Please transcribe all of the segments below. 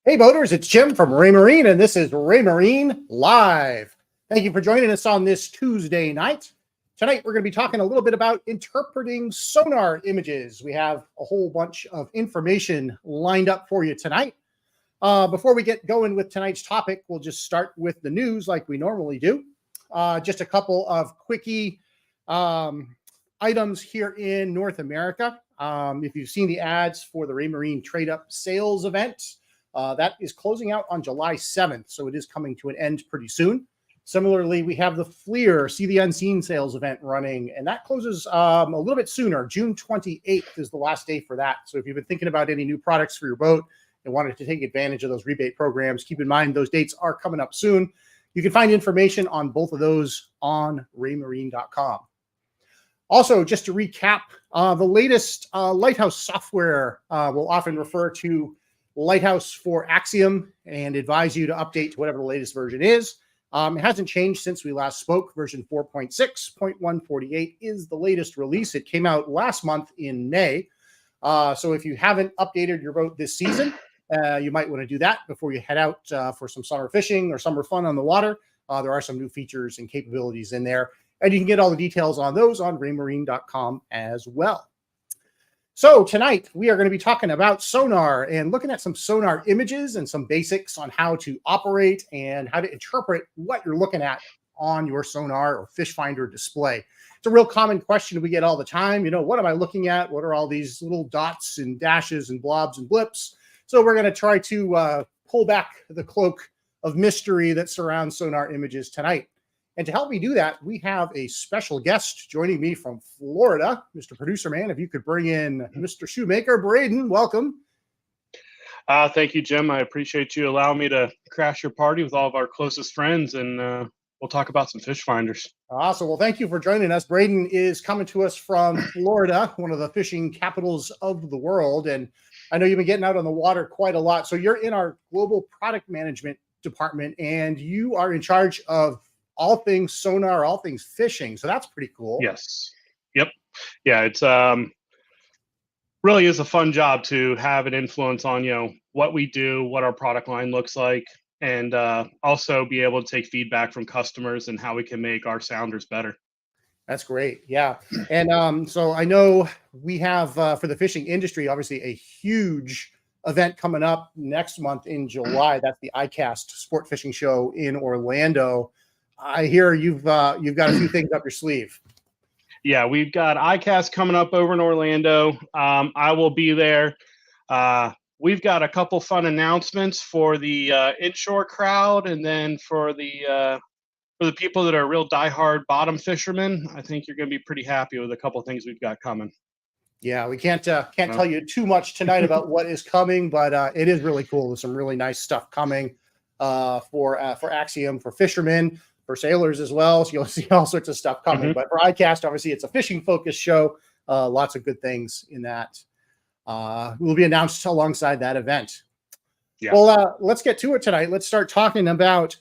Hey boaters, it's Jim from Raymarine, and this is Raymarine Live. Thank you for joining us on this Tuesday night. Tonight, we're going to be talking a little bit about interpreting sonar images. We have a whole bunch of information lined up for you tonight. Before we get going with tonight's topic, we'll just start with the news like we normally do. Just a couple of quickie items here in North America. If you've seen the ads for the Raymarine Trade Up Sales event, that is closing out on July 7th, so it is coming to an end pretty soon. Similarly, we have the FLIR See the Unseen sales event running, and that closes a little bit sooner. June 28th is the last day for that. So if you've been thinking about any new products for your boat and wanted to take advantage of those rebate programs, keep in mind those dates are coming up soon. You can find information on both of those on raymarine.com. Also, just to recap, the latest Lighthouse software will often refer to Lighthouse for Axiom and advise you to update to whatever the latest version is. It hasn't changed since we last spoke. Version 4.6.148 is the latest release. It came out last month in May. So if you haven't updated your boat this season, you might want to do that before you head out for some summer fishing or summer fun on the water. There are some new features and capabilities in there, and you can get all the details on those on raymarine.com as well. So tonight we are going to be talking about sonar and looking at some sonar images and some basics on how to operate and how to interpret what you're looking at on your sonar or fish finder display. It's a real common question we get all the time. You know, what am I looking at? What are all these little dots and dashes and blobs and blips? So we're going to try to pull back the cloak of mystery that surrounds sonar images tonight. And to help me do that, we have a special guest joining me from Florida. Mr. Producer Man, if you could bring in Mr. Shoemaker. Braden, welcome. Thank you, Jim. I appreciate you allowing me to crash your party with all of our closest friends, and we'll talk about some fish finders. Awesome. Well, thank you for joining us. Braden is coming to us from Florida, one of the fishing capitals of the world. And I know you've been getting out on the water quite a lot. So you're in our global product management department, and you are in charge of all things sonar, all things fishing. So that's pretty cool. Yes. Yep. Yeah. It's really is a fun job to have an influence on, what we do, what our product line looks like, and also be able to take feedback from customers and how we can make our sounders better. That's great. Yeah. And so I know we have for the fishing industry, obviously a huge event coming up next month in July. That's the ICAST Sport Fishing Show in Orlando. I hear you've got a few things up your sleeve. Yeah, we've got ICAST coming up over in Orlando. I will be there. We've got a couple fun announcements for the inshore crowd, and then for the people that are real diehard bottom fishermen. I think you're going to be pretty happy with a couple things we've got coming. Yeah, we can't tell you too much tonight about what is coming, but it is really cool. There's some really nice stuff coming for Axiom, for fishermen, for sailors as well. So you'll see all sorts of stuff coming. Mm-hmm. But for ICAST, obviously, it's a fishing-focused show. Lots of good things in that will be announced alongside that event. Yeah. Well, let's get to it tonight. Let's start talking about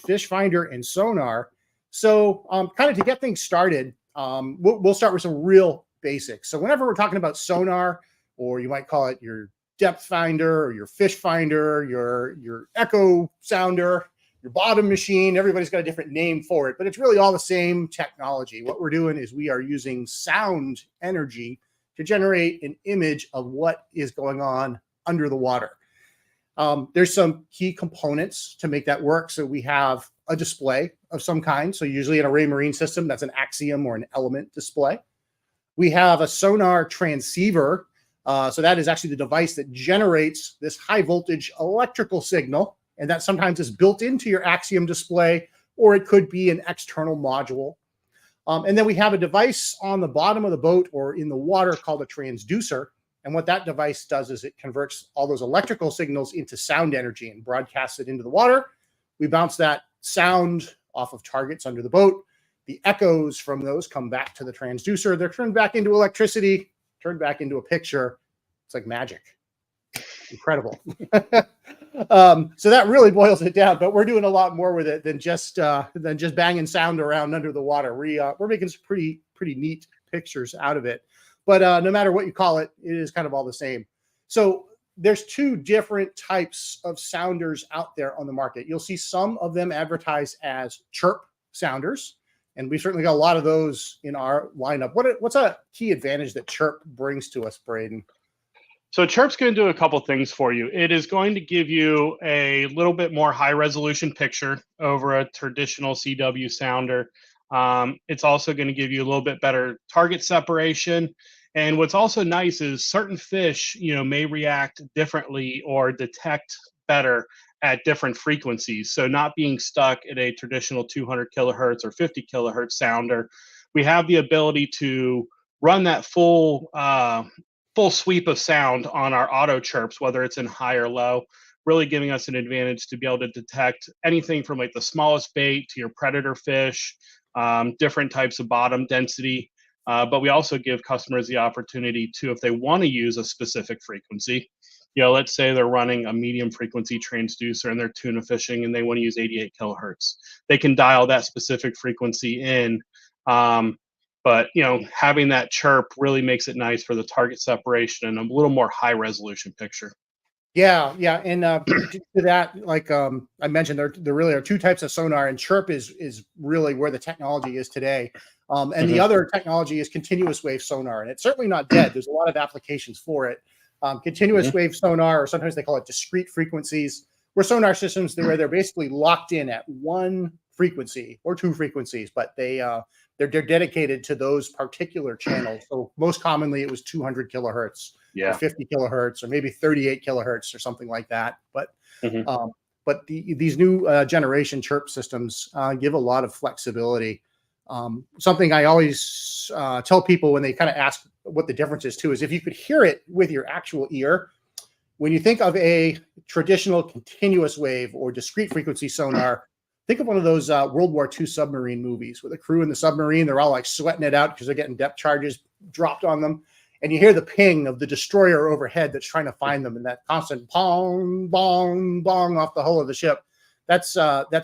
fish finder and sonar. So kind of to get things started, we'll start with some real basics. So whenever we're talking about sonar, or you might call it your depth finder or your fish finder, your echo sounder, your bottom machine, everybody's got a different name for it, but it's really all the same technology. What we're doing is we are using sound energy to generate an image of what is going on under the water. There's some key components to make that work. So we have a display of some kind. So usually in a Raymarine system, that's an Axiom or an Element display. We have a sonar transceiver. So that is actually the device that generates this high voltage electrical signal. And that sometimes is built into your Axiom display, or it could be an external module. And then we have a device on the bottom of the boat or in the water called a transducer. And what that device does is it converts all those electrical signals into sound energy and broadcasts it into the water. We bounce that sound off of targets under the boat. The echoes from those come back to the transducer. They're turned back into electricity, turned back into a picture. It's like magic. Incredible. So that really boils it down, but we're doing a lot more with it than just banging sound around under the water. We're making some pretty neat pictures out of it. But no matter what you call it, it is kind of all the same. So there's two different types of sounders out there on the market. You'll see some of them advertised as Chirp sounders, and we've certainly got a lot of those in our lineup. What's a key advantage that Chirp brings to us, Braden? So Chirp's going to do a couple things for you. It is going to give you a little bit more high resolution picture over a traditional CW sounder. It's also going to give you a little bit better target separation. And what's also nice is certain fish, may react differently or detect better at different frequencies. So not being stuck at a traditional 200 kilohertz or 50 kilohertz sounder, we have the ability to run that full sweep of sound on our auto chirps, whether it's in high or low, really giving us an advantage to be able to detect anything from like the smallest bait to your predator fish, different types of bottom density. But we also give customers the opportunity to, if they want to use a specific frequency, let's say they're running a medium frequency transducer and they're tuna fishing and they want to use 88 kilohertz. They can dial that specific frequency in. But having that chirp really makes it nice for the target separation and a little more high resolution picture. Yeah. And to that, like I mentioned, there really are two types of sonar, and Chirp is really where the technology is today. And the other technology is continuous wave sonar, and it's certainly not dead. There's a lot of applications for it. Continuous wave sonar, or sometimes they call it discrete frequencies, were sonar systems where they're basically locked in at one frequency or two frequencies, but they're dedicated to those particular channels. So most commonly it was 200 kilohertz, or 50 kilohertz, or maybe 38 kilohertz or something like that. But these new generation Chirp systems give a lot of flexibility. Something I always tell people when they kind of ask what the difference is too, is if you could hear it with your actual ear, when you think of a traditional continuous wave or discrete frequency sonar, think of one of those World War II submarine movies where the crew in the submarine, they're all like sweating it out because they're getting depth charges dropped on them. And you hear the ping of the destroyer overhead that's trying to find them, and that constant pong, bong, bong off the hull of the ship. That's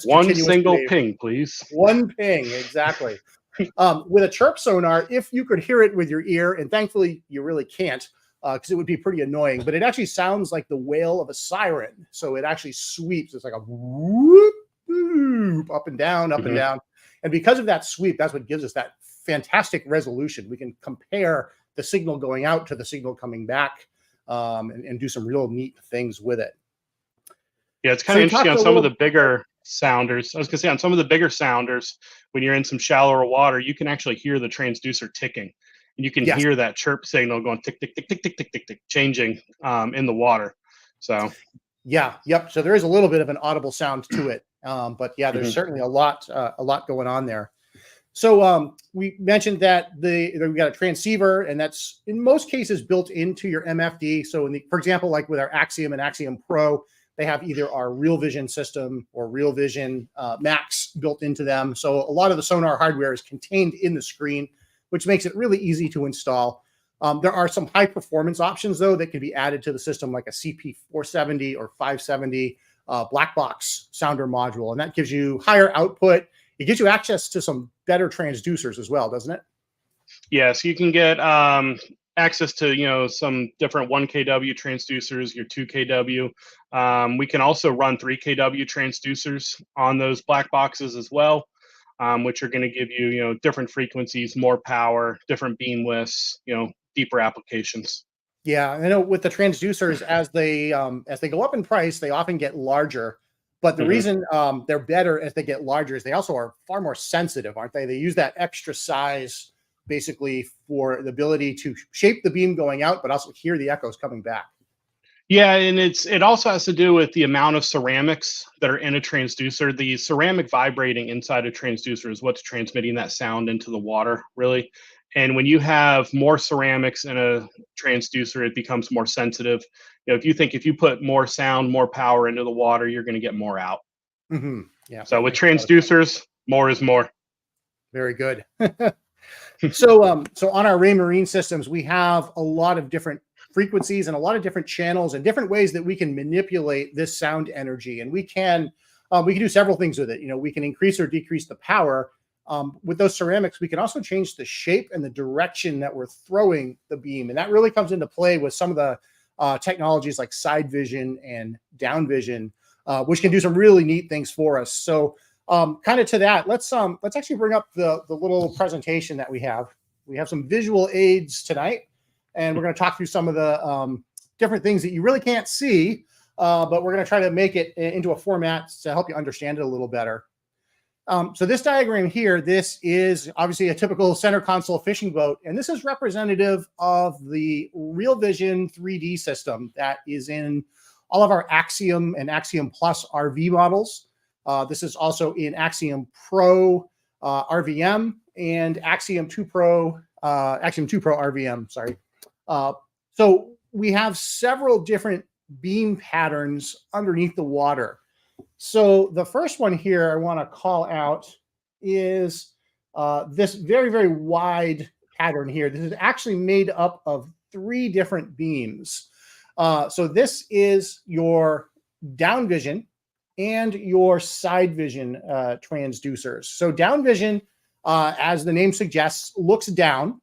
one single wave. Ping, please. One ping, exactly. With a Chirp sonar, if you could hear it with your ear, and thankfully you really can't, because it would be pretty annoying, but it actually sounds like the wail of a siren. So it actually sweeps. It's like a whoop, whoop, up and down, up and down. And because of that sweep, that's what gives us that fantastic resolution. We can compare the signal going out to the signal coming back, and do some real neat things with it. Yeah, it's kind of interesting on some of the bigger sounders. I was going to say, on some of the bigger sounders, when you're in some shallower water, you can actually hear the transducer ticking. And you can hear that chirp signal going tick, tick, tick, tick, tick, tick, tick, tick, changing in the water. So, yep. So there is a little bit of an audible sound to it. But yeah, there's certainly a lot going on there. So we mentioned that we've got a transceiver, and that's in most cases built into your MFD. So for example, like with our Axiom and Axiom Pro, they have either our RealVision system or RealVision Max built into them. So a lot of the sonar hardware is contained in the screen, which makes it really easy to install. There are some high performance options though that can be added to the system, like a CP470 or 570 black box sounder module, and that gives you higher output. It gives you access to some better transducers as well, doesn't it? Yes, you can get access to some different 1 kW transducers, your 2 kW. We can also run 3 kW transducers on those black boxes as well, which are going to give you different frequencies, more power, different beam widths, deeper applications. Yeah, I know with the transducers, as they go up in price, they often get larger. But the reason they're better as they get larger is they also are far more sensitive, aren't they? They use that extra size basically for the ability to shape the beam going out, but also hear the echoes coming back. Yeah, and it also has to do with the amount of ceramics that are in a transducer. The ceramic vibrating inside a transducer is what's transmitting that sound into the water, really. And when you have more ceramics in a transducer, it becomes more sensitive. If you put more sound, more power into the water, you're going to get more out. Yeah. So with transducers, more is more. Very good. So on our Raymarine systems, we have a lot of different frequencies and a lot of different channels and different ways that we can manipulate this sound energy. And we can do several things with it. We can increase or decrease the power. With those ceramics, we can also change the shape and the direction that we're throwing the beam. And that really comes into play with some of the technologies like SideVision and DownVision, which can do some really neat things for us. So kind of to that, let's actually bring up the little presentation that we have. We have some visual aids tonight, and we're going to talk through some of the different things that you really can't see, but we're going to try to make it into a format to help you understand it a little better. So this diagram here, this is obviously a typical center console fishing boat, and this is representative of the RealVision 3D system that is in all of our Axiom and Axiom Plus RV models. This is also in Axiom Pro RVM and Axiom 2 Pro RVM, sorry. So we have several different beam patterns underneath the water. So the first one here I want to call out is this very, very wide pattern here. This is actually made up of 3 different beams. So this is your DownVision and your SideVision transducers. So DownVision, as the name suggests, looks down.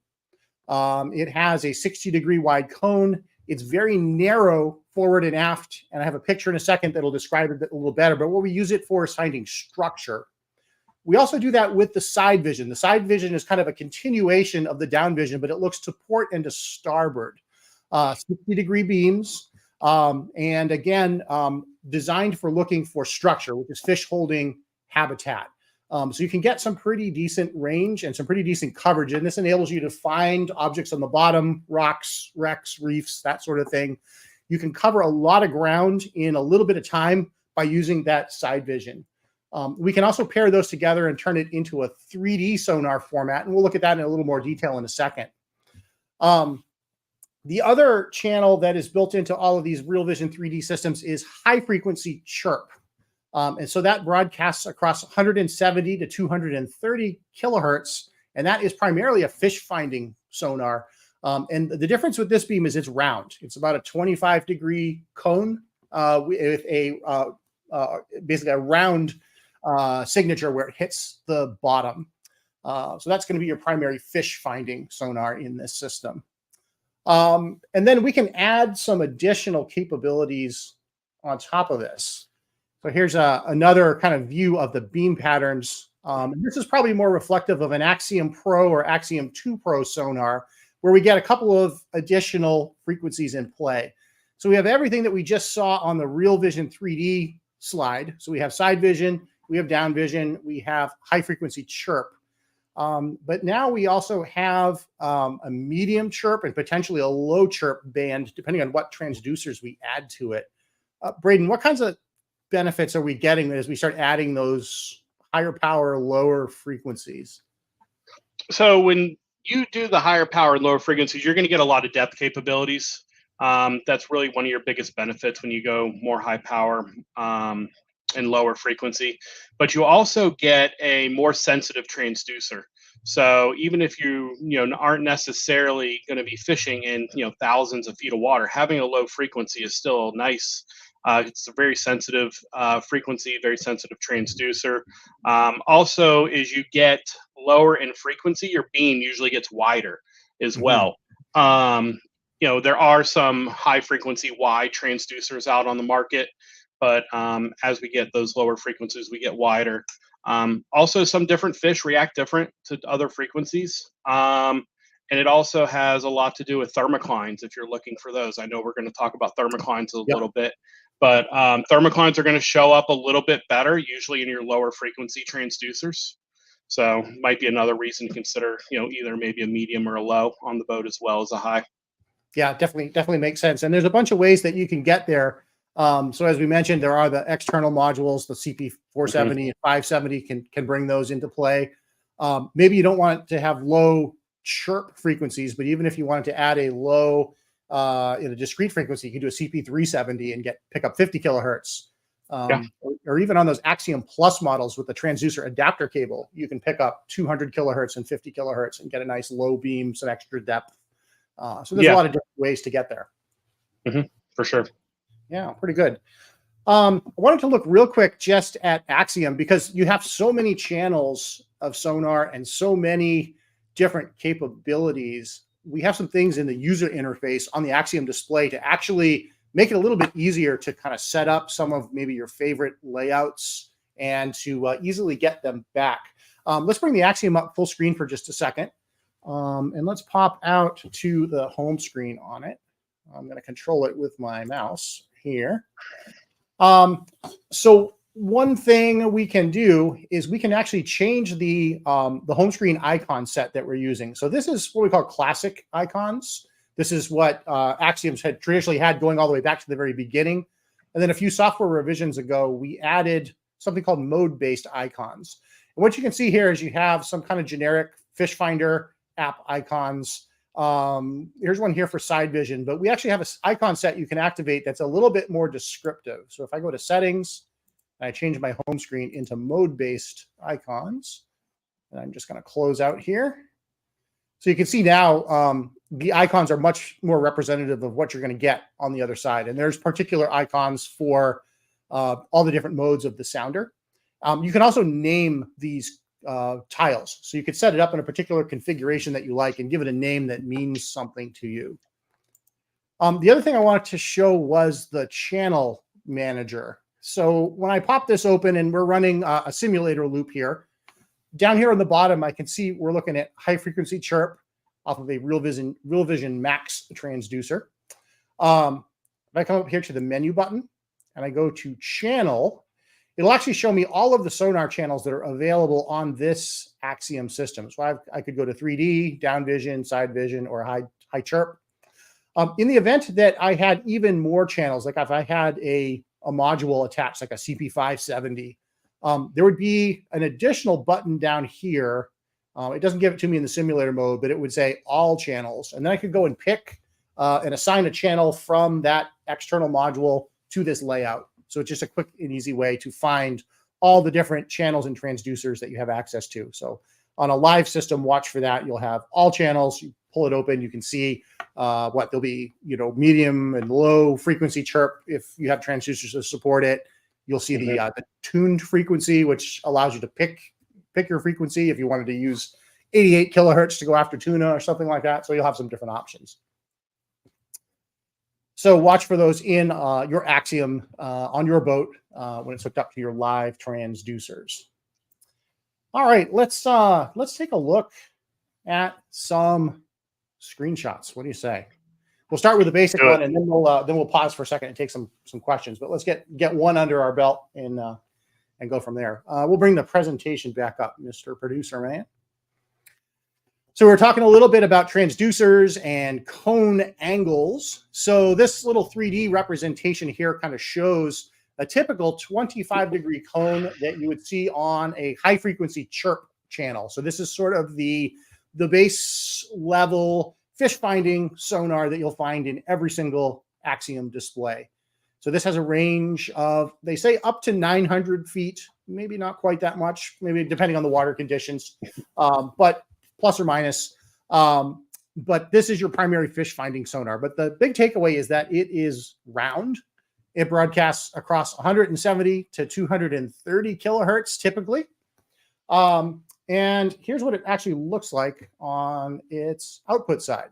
It has a 60-degree wide cone. It's very narrow forward and aft, and I have a picture in a second that'll describe it a little better, but what we use it for is finding structure. We also do that with the SideVision. The SideVision is kind of a continuation of the DownVision, but it looks to port and to starboard. 60-degree beams, and again, designed for looking for structure, which is fish holding habitat. So you can get some pretty decent range and some pretty decent coverage, and this enables you to find objects on the bottom, rocks, wrecks, reefs, that sort of thing. You can cover a lot of ground in a little bit of time by using that SideVision. We can also pair those together and turn it into a 3D sonar format, and we'll look at that in a little more detail in a second. The other channel that is built into all of these RealVision 3D systems is high-frequency Chirp. And so that broadcasts across 170 to 230 kilohertz, and that is primarily a fish-finding sonar. And the difference with this beam is it's round. It's about a 25-degree cone with a basically a round signature where it hits the bottom. So that's going to be your primary fish-finding sonar in this system. And then we can add some additional capabilities on top of this. So here's another kind of view of the beam patterns. This is probably more reflective of an Axiom Pro or Axiom 2 Pro sonar, where we get a couple of additional frequencies in play. So we have everything that we just saw on the RealVision 3D slide. So we have SideVision, we have DownVision, we have high-frequency Chirp. But now we also have a medium Chirp and potentially a low Chirp band, depending on what transducers we add to it. Braden, what kinds of benefits are we getting as we start adding those higher power, lower frequencies? So when you do the higher power and lower frequencies, you're going to get a lot of depth capabilities. That's really one of your biggest benefits when you go more high power and lower frequency. But you also get a more sensitive transducer. So even if you aren't necessarily going to be fishing in thousands of feet of water, having a low frequency is still nice. It's a very sensitive frequency, very sensitive transducer. Also, as you get lower in frequency, your beam usually gets wider as well. There are some high frequency wide transducers out on the market, but as we get those lower frequencies, we get wider. Also, some different fish react different to other frequencies. And it also has a lot to do with thermoclines if you're looking for those. I know we're going to talk about thermoclines a little bit, but thermoclines are going to show up a little bit better, usually in your lower frequency transducers. So might be another reason to consider, either maybe a medium or a low on the boat as well as a high. Yeah, definitely makes sense. And there's a bunch of ways that you can get there. So as we mentioned, there are the external modules, the CP470 and 570 can bring those into play. Maybe you don't want to have low Chirp frequencies, but even if you wanted to add a low in a discrete frequency, you can do a CP370 and pick up 50 kilohertz. Or even on those Axiom Plus models with the transducer adapter cable, you can pick up 200 kilohertz and 50 kilohertz and get a nice low beam, some extra depth. So there's a lot of different ways to get there. For sure. Yeah, pretty good. I wanted to look real quick just at Axiom because you have so many channels of sonar and so many different capabilities. we have some things in the user interface on the Axiom display to actually make it a little bit easier to kind of set up some of maybe your favorite layouts and to easily get them back. Let's bring the Axiom up full screen for just a second. And let's pop out to the home screen on it. I'm going to control it with my mouse here. So one thing we can do is we can actually change the home screen icon set that we're using. So this is what we call classic icons. This is what Axioms had traditionally had going all the way back to the very beginning. And then a few software revisions ago, we added something called mode-based icons. And what you can see here is you have some kind of generic fish finder app icons. Here's one here for SideVision, but we actually have an icon set you can activate that's a little bit more descriptive. So if I go to settings, and I change my home screen into mode-based icons, and I'm just going to close out here. So you can see now the icons are much more representative of what you're going to get on the other side. And there's particular icons for all the different modes of the sounder. You can also name these tiles. So you could set it up in a particular configuration that you like and give it a name that means something to you. The other thing I wanted to show was the channel manager. So when I pop this open and we're running a simulator loop here, down here on the bottom, I can see we're looking at high frequency chirp off of a RealVision Max transducer. If I come up here to the menu button and I go to channel, it'll actually show me all of the sonar channels that are available on this Axiom system. So I could go to 3D, DownVision, SideVision, or high chirp. In the event that I had even more channels, like if I had a module attached, like a CP570, there would be an additional button down here. It doesn't give it to me in the simulator mode, but it would say all channels. And then I could go and pick and assign a channel from that external module to this layout. So it's just a quick and easy way to find all the different channels and transducers that you have access to. So on a live system, watch for that. You'll have all channels. You pull it open, you can see there'll be, medium and low frequency chirp if you have transducers to support it. You'll see the tuned frequency, which allows you to pick your frequency if you wanted to use 88 kilohertz to go after tuna or something like that. So you'll have some different options. So watch for those in your Axiom on your boat when it's hooked up to your live transducers. All right, let's take a look at some screenshots. What do you say? We'll start with the basic one, and then we'll pause for a second and take some questions. But let's get one under our belt and go from there. We'll bring the presentation back up, Mr. Producer Man. So we're talking a little bit about transducers and cone angles. So this little 3D representation here kind of shows a typical 25-degree cone that you would see on a high-frequency chirp channel. So this is sort of the base level fish finding sonar that you'll find in every single Axiom display. So this has a range of, they say, up to 900 feet, maybe not quite that much, maybe depending on the water conditions, but plus or minus. But this is your primary fish finding sonar. But the big takeaway is that it is round. It broadcasts across 170 to 230 kilohertz typically. And here's what it actually looks like on its output side.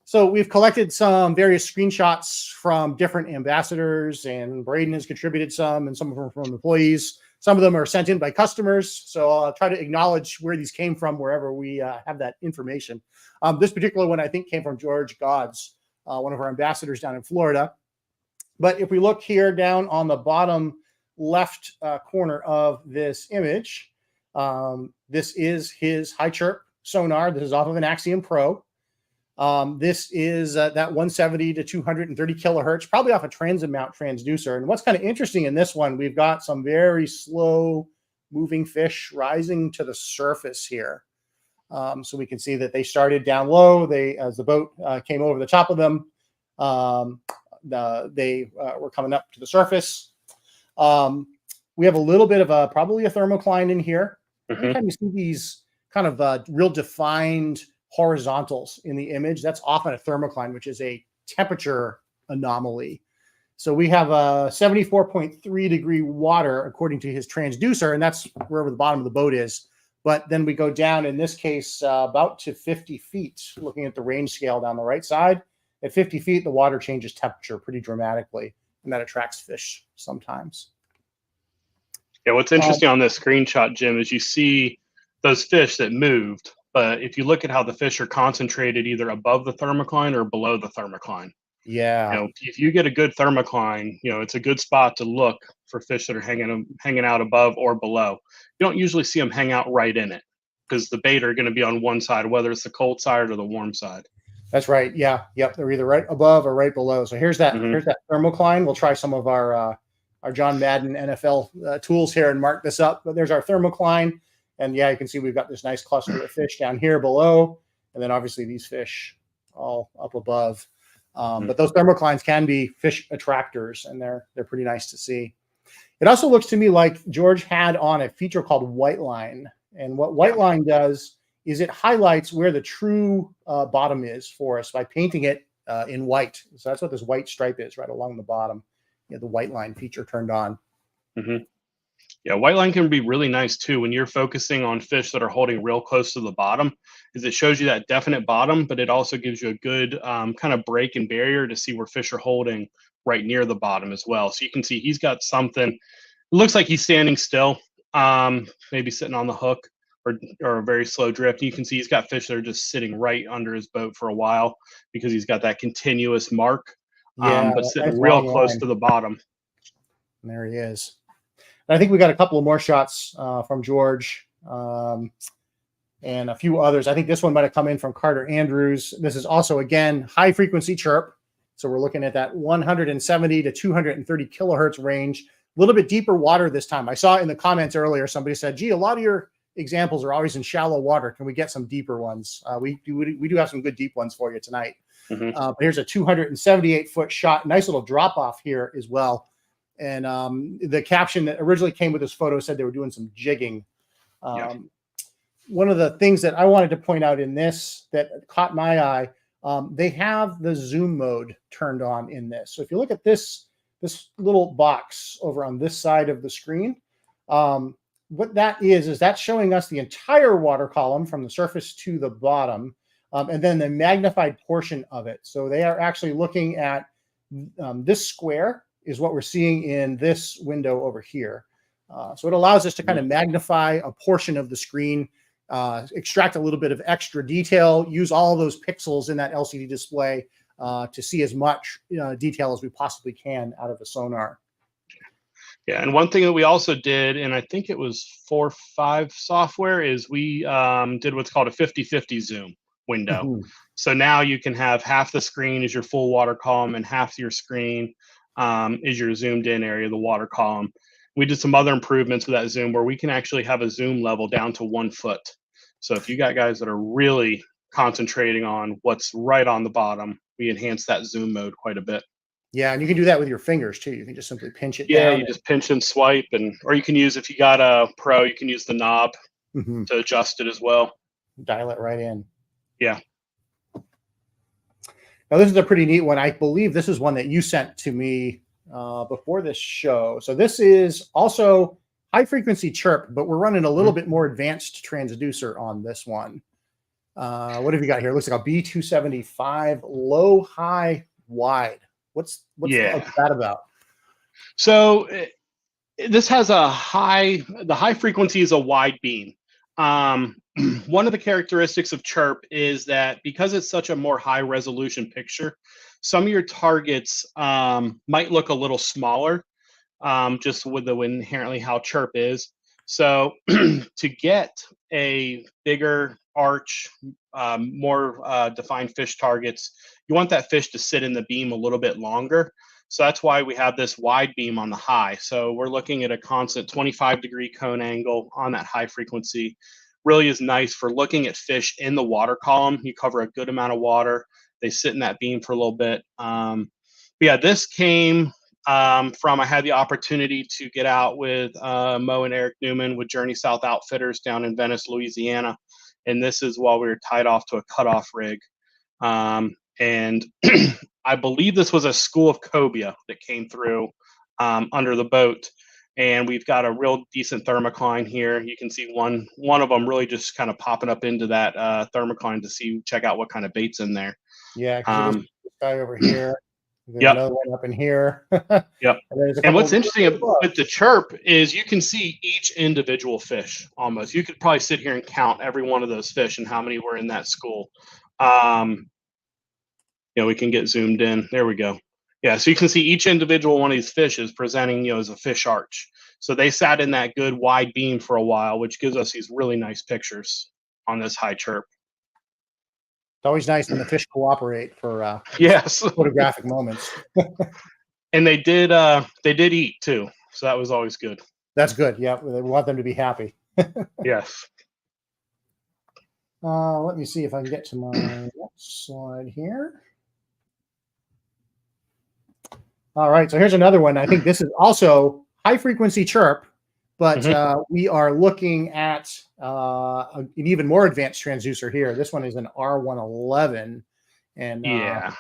So we've collected some various screenshots from different ambassadors, and Braden has contributed some, and some of them from employees. Some of them are sent in by customers. So I'll try to acknowledge where these came from wherever we have that information. This particular one, I think, came from George Godds, one of our ambassadors down in Florida. But if we look here down on the bottom left corner of this image, this is his high chirp sonar. This is off of an Axiom Pro. This is that 170 to 230 kilohertz, probably off a transamount transducer. And what's kind of interesting in this one, we've got some very slow moving fish rising to the surface here. So we can see that they started down low. As the boat came over the top of them, they were coming up to the surface. We have a little bit of probably a thermocline in here. Anytime you see these kind of real defined horizontals in the image, that's often a thermocline, which is a temperature anomaly. So we have a 74.3 degree water according to his transducer, and that's wherever the bottom of the boat is. But then we go down, in this case, about to 50 feet, looking at the range scale down the right side. At 50 feet, the water changes temperature pretty dramatically, and that attracts fish sometimes. Yeah, what's interesting on this screenshot, Jim, is you see those fish that moved, but if you look at how the fish are concentrated either above the thermocline or below the thermocline. Yeah. If you get a good thermocline, it's a good spot to look for fish that are hanging out above or below. You don't usually see them hang out right in it because the bait are going to be on one side, whether it's the cold side or the warm side. That's right. Yeah. Yep. They're either right above or right below. So here's that. Mhm. Here's that thermocline. We'll try some of our John Madden NFL tools here and mark this up. But there's our thermocline, and yeah, you can see we've got this nice cluster of fish down here below, and then obviously these fish all up above. But those thermoclines can be fish attractors, and they're pretty nice to see. It also looks to me like George had on a feature called white line, and what white line does is it highlights where the true bottom is for us by painting it in white. So that's what this white stripe is right along the bottom. You have the white line feature turned on. Mm-hmm. Yeah, white line can be really nice too when you're focusing on fish that are holding real close to the bottom, is it shows you that definite bottom, but it also gives you a good kind of break and barrier to see where fish are holding right near the bottom as well. So you can see he's got something. It looks like he's standing still, maybe sitting on the hook or a very slow drift. You can see he's got fish that are just sitting right under his boat for a while because he's got that continuous mark, but sitting nice real long close line. to the bottom. And there he is. And I think we got a couple of more shots from George and a few others. I think this one might have come in from Carter Andrews. This is also, again, high frequency chirp. So we're looking at that 170 to 230 kilohertz range. A little bit deeper water this time. I saw in the comments earlier, somebody said, gee, a lot of your examples are always in shallow water. Can we get some deeper ones? We do have some good deep ones for you tonight. Mm-hmm. But here's a 278-foot shot. Nice little drop off here as well. And the caption that originally came with this photo said they were doing some jigging. One of the things that I wanted to point out in this that caught my eye, they have the zoom mode turned on in this. So if you look at this little box over on this side of the screen, what that is that's showing us the entire water column from the surface to the bottom, and then the magnified portion of it. So they are actually looking at this square is what we're seeing in this window over here. So it allows us to kind of magnify a portion of the screen, extract a little bit of extra detail, use all of those pixels in that LCD display to see as much detail as we possibly can out of the sonar. Yeah, and one thing that we also did, and I think it was 4.5 software, is we did what's called a 50-50 zoom window. Mm-hmm. So now you can have half the screen is your full water column and half your screen is your zoomed in area, the water column. We did some other improvements with that zoom where we can actually have a zoom level down to 1 foot. So if you got guys that are really concentrating on what's right on the bottom, we enhance that zoom mode quite a bit. Yeah, and you can do that with your fingers too. You can just simply pinch it down. Yeah, you just pinch and swipe, or you can use, if you got a Pro, you can use the knob to adjust it as well. Dial it right in. Yeah. Now this is a pretty neat one. I believe this is one that you sent to me before this show. So this is also high frequency chirp, but we're running a little bit more advanced transducer on this one. What have you got here? It looks like a B275 low, high, wide. What's that about? So this has the high frequency is a wide beam. One of the characteristics of chirp is that because it's such a more high resolution picture, some of your targets might look a little smaller, just with the inherently how chirp is. So to get a bigger arch, more defined fish targets, you want that fish to sit in the beam a little bit longer. So that's why we have this wide beam on the high. So we're looking at a constant 25-degree cone angle on that high frequency. Really is nice for looking at fish in the water column. You cover a good amount of water. They sit in that beam for a little bit. But yeah, this came from, I had the opportunity to get out with Mo and Eric Newman with Journey South Outfitters down in Venice, Louisiana. And this is while we were tied off to a cutoff rig. And I believe this was a school of cobia that came through under the boat. And we've got a real decent thermocline here. You can see one of them really just kind of popping up into that thermocline to check out what kind of bait's in there. Yeah, because this guy over here. There's Yep. another one up in here. Yep. And what's interesting with the Chirp is you can see each individual fish almost. You could probably sit here and count every one of those fish and how many were in that school. We can get zoomed in. There we go. Yeah, so you can see each individual one of these fish is presenting, as a fish arch. So they sat in that good wide beam for a while, which gives us these really nice pictures on this high Chirp. It's always nice when the fish cooperate for yes photographic moments. And they did eat too, so that was always good. That's good. Yeah, we want them to be happy. Yes. Let me see if I can get to my next slide here. All right, so here's another one. I think this is also high frequency Chirp, but we are looking at an even more advanced transducer here. This one is an R111, and yeah,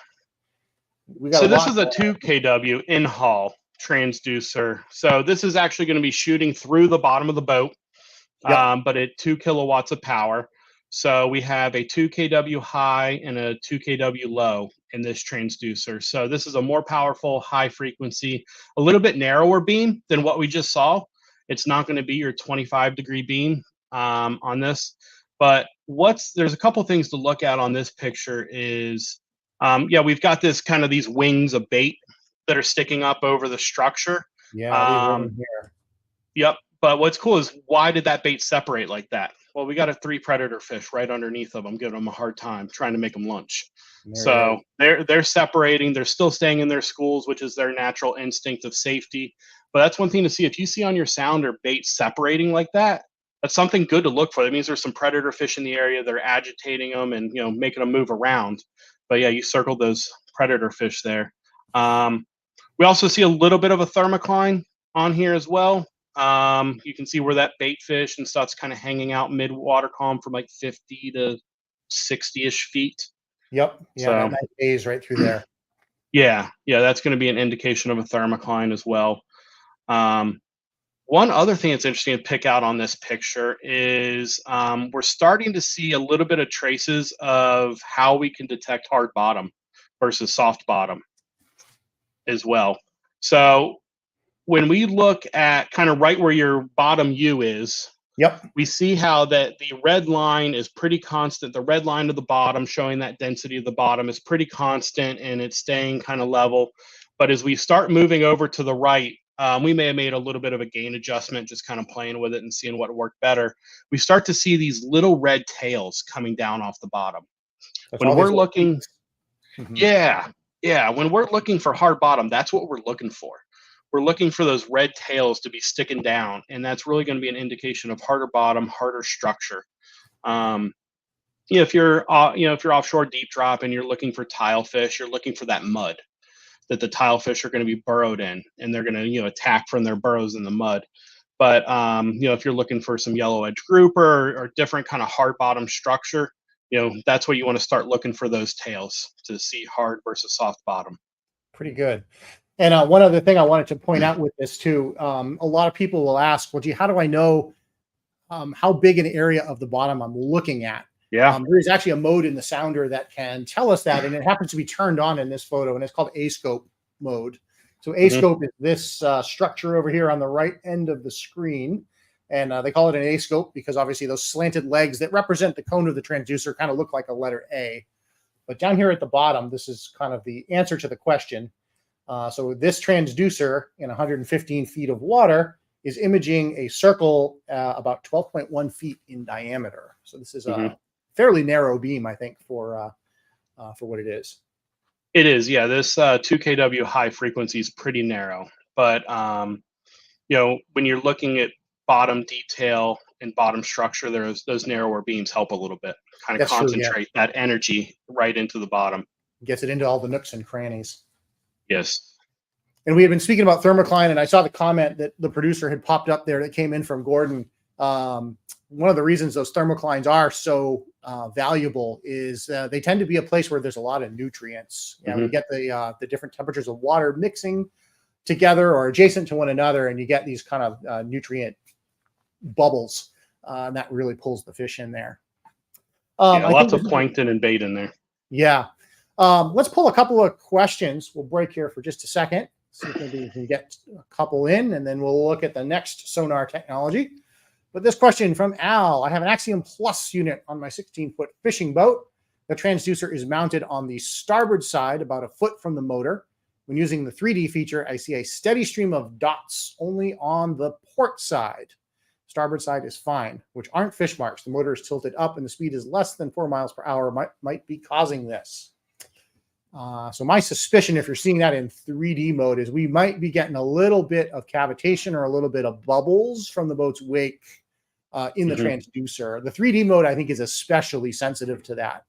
we got. So this is a 2 kW in-haul transducer. So this is actually going to be shooting through the bottom of the boat, but at 2 kilowatts of power. So we have a 2 kW high and a 2 kW low in this transducer. So this is a more powerful, high frequency, a little bit narrower beam than what we just saw. It's not going to be your 25-degree beam on this. But there's a couple things to look at on this picture is, we've got these wings of bait that are sticking up over the structure. Yeah, here. Yep. But what's cool is, why did that bait separate like that? Well, we got 3 predator fish right underneath of them, giving them a hard time, trying to make them lunch. So they're separating. They're still staying in their schools, which is their natural instinct of safety. But that's one thing to see. If you see on your sounder bait separating like that, that's something good to look for. That means there's some predator fish in the area. They're agitating them and making them move around. But yeah, you circled those predator fish there. We also see a little bit of a thermocline on here as well. You can see where that bait fish and stuff's kind of hanging out mid water column from like 50 to 60-ish feet. Yep. Yeah, so, that nice phase right through there. Yeah, that's going to be an indication of a thermocline as well. One other thing that's interesting to pick out on this picture is we're starting to see a little bit of traces of how we can detect hard bottom versus soft bottom as well. So when we look at kind of right where your bottom U is, we see how that the red line is pretty constant. The red line of the bottom showing that density of the bottom is pretty constant, and it's staying kind of level. But as we start moving over to the right, we may have made a little bit of a gain adjustment, just kind of playing with it and seeing what worked better. We start to see these little red tails coming down off the bottom. When we're looking, when we're looking for hard bottom, that's what we're looking for. We're looking for those red tails to be sticking down, and that's really going to be an indication of harder bottom, harder structure. If you're offshore deep drop and you're looking for tile fish, you're looking for that mud that the tile fish are going to be burrowed in, and they're going to attack from their burrows in the mud. But if you're looking for some yellow edge grouper or different kind of hard bottom structure, that's where you want to start looking for those tails to see hard versus soft bottom. Pretty good. And one other thing I wanted to point out with this too, a lot of people will ask, well, gee, how do I know how big an area of the bottom I'm looking at? Yeah. There is actually a mode in the sounder that can tell us that, and it happens to be turned on in this photo, and it's called A-scope mode. So A-scope is this structure over here on the right end of the screen, and they call it an A-scope because obviously those slanted legs that represent the cone of the transducer kind of look like a letter A. But down here at the bottom, this is kind of the answer to the question. So this transducer in 115 feet of water is imaging a circle about 12.1 feet in diameter. So this is a fairly narrow beam, I think, for what it is. It is, yeah. This 2 kW high frequency is pretty narrow, but when you're looking at bottom detail and bottom structure, those narrower beams help a little bit, kind of concentrate that energy right into the bottom. Gets it into all the nooks and crannies. Yes. And we had been speaking about thermocline, and I saw the comment that the producer had popped up there that came in from Gordon. One of the reasons those thermoclines are so valuable is they tend to be a place where there's a lot of nutrients. We get the different temperatures of water mixing together or adjacent to one another, and you get these kind of nutrient bubbles, and that really pulls the fish in there. Lots of plankton and bait in there. Yeah. Let's pull a couple of questions. We'll break here for just a second. See if maybe we can get a couple in, and then we'll look at the next sonar technology. But this question from Al: I have an Axiom Plus unit on my 16-foot fishing boat. The transducer is mounted on the starboard side, about a foot from the motor. When using the 3D feature, I see a steady stream of dots only on the port side. Starboard side is fine, which aren't fish marks. The motor is tilted up and the speed is less than 4 miles per hour, might be causing this. So my suspicion, if you're seeing that in 3D mode, is we might be getting a little bit of cavitation or a little bit of bubbles from the boat's wake in the transducer. The 3D mode, I think, is especially sensitive to that.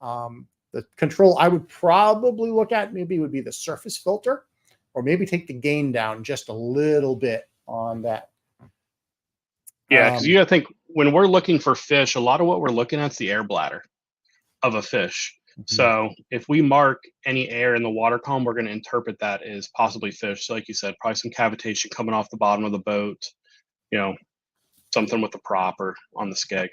The control I would probably look at maybe would be the surface filter, or maybe take the gain down just a little bit on that. Yeah, because you got to think, when we're looking for fish, a lot of what we're looking at is the air bladder of a fish. So if we mark any air in the water column, we're going to interpret that as possibly fish. So like you said, probably some cavitation coming off the bottom of the boat, something with the prop or on the skeg.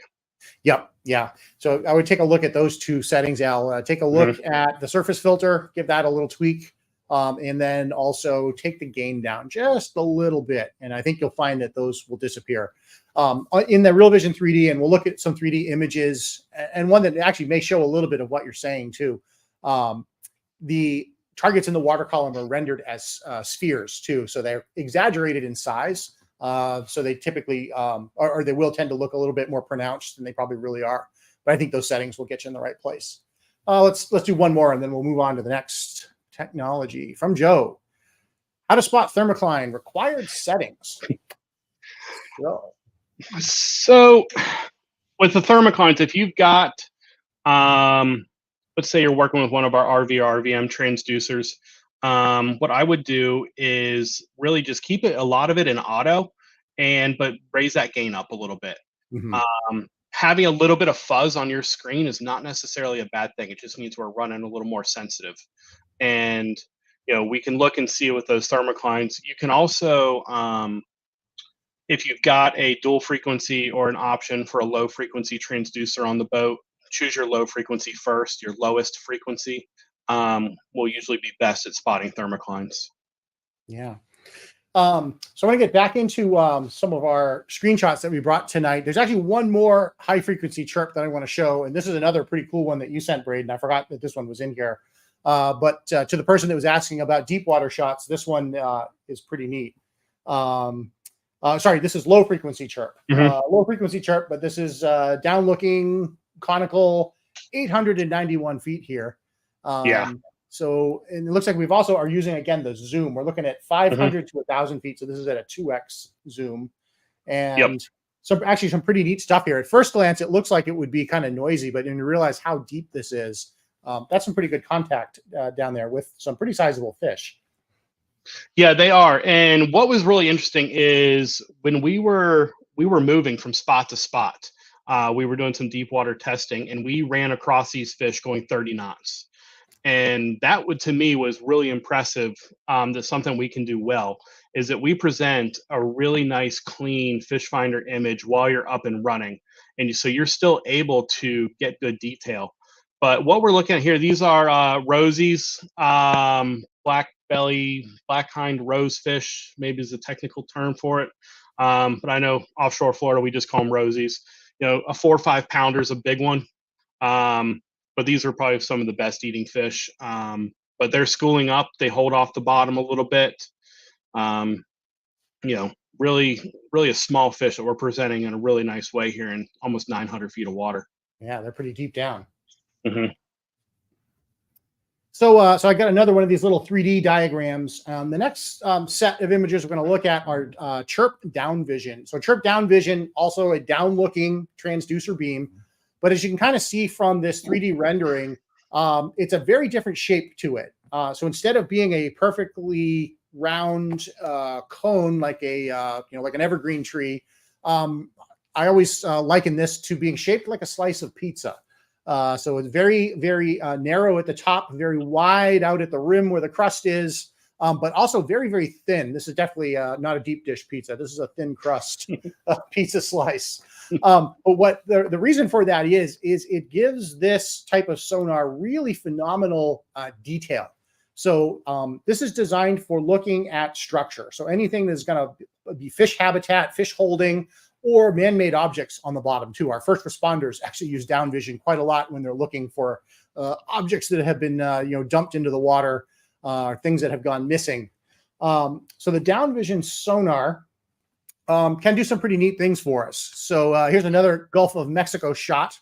Yep. Yeah. So I would take a look at those two settings, Al. Take a look at the surface filter, give that a little tweak, and then also take the gain down just a little bit. And I think you'll find that those will disappear. In the RealVision 3D, and we'll look at some 3D images, and one that actually may show a little bit of what you're saying too. The targets in the water column are rendered as spheres too, so they're exaggerated in size. So they typically, or they will tend to look a little bit more pronounced than they probably really are. But I think those settings will get you in the right place. Let's do one more, and then we'll move on to the next technology from Joe. How to spot thermocline, required settings. Joe. So with the thermoclines, if you've got, let's say you're working with one of our RV or RVM transducers, what I would do is really just keep a lot of it in auto, but raise that gain up a little bit. Having a little bit of fuzz on your screen is not necessarily a bad thing. It just means we're running a little more sensitive. And, we can look and see with those thermoclines. You can also, if you've got a dual frequency or an option for a low frequency transducer on the boat, choose your low frequency first. Your lowest frequency will usually be best at spotting thermoclines. Yeah. So I want to get back into some of our screenshots that we brought tonight. There's actually one more high frequency chirp that I want to show. And this is another pretty cool one that you sent, Braden. I forgot that this one was in here. But to the person that was asking about deep water shots, this one is pretty neat. Sorry, this is low frequency chirp. Low frequency chirp, but this is down looking, conical, 891 feet here. So, and it looks like we've also are using, again, the zoom. We're looking at 500 to 1,000 feet. So this is at a 2x zoom. And some pretty neat stuff here. At first glance, it looks like it would be kind of noisy, but when you realize how deep this is, that's some pretty good contact down there with some pretty sizable fish. Yeah, they are. And what was really interesting is when we were moving from spot to spot, we were doing some deep water testing, and we ran across these fish going 30 knots. And that to me was really impressive. That's something we can do well, is that we present a really nice, clean fish finder image while you're up and running. And so you're still able to get good detail. But what we're looking at here, these are rosies, black belly, black hind rose fish, maybe is the technical term for it. But I know offshore Florida, we just call them rosies. A 4 or 5 pounder is a big one. But these are probably some of the best eating fish. But they're schooling up. They hold off the bottom a little bit. Really, really a small fish that we're presenting in a really nice way here in almost 900 feet of water. Yeah, they're pretty deep down. So I got another one of these little 3D diagrams. The next set of images we're going to look at are Chirp DownVision. So Chirp DownVision, also a down-looking transducer beam. But as you can kind of see from this 3D rendering, it's a very different shape to it. So instead of being a perfectly round cone like like an evergreen tree, I always liken this to being shaped like a slice of pizza. So it's very, very narrow at the top, very wide out at the rim where the crust is, but also very, very thin. This is definitely not a deep dish pizza. This is a thin crust pizza slice. But what the reason for that is it gives this type of sonar really phenomenal detail. So this is designed for looking at structure. So anything that's going to be fish habitat, fish holding, or man-made objects on the bottom too. Our first responders actually use DownVision quite a lot when they're looking for objects that have been dumped into the water, things that have gone missing. So the DownVision sonar can do some pretty neat things for us. So here's another Gulf of Mexico shot.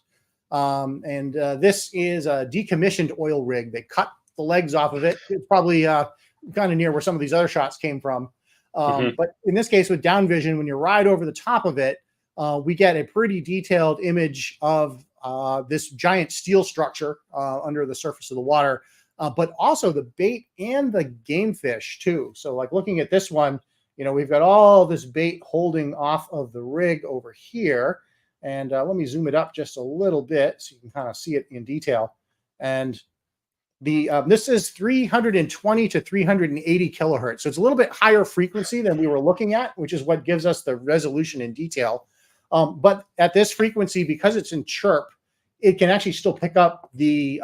And this is a decommissioned oil rig. They cut the legs off of it. It's probably kind of near where some of these other shots came from. But in this case with DownVision, when you ride over the top of it, we get a pretty detailed image of this giant steel structure under the surface of the water, but also the bait and the game fish too. So like looking at this one, we've got all this bait holding off of the rig over here. And let me zoom it up just a little bit so you can kind of see it in detail. And this is 320 to 380 kilohertz. So it's a little bit higher frequency than we were looking at, which is what gives us the resolution and detail. But at this frequency, because it's in Chirp, it can actually still pick up the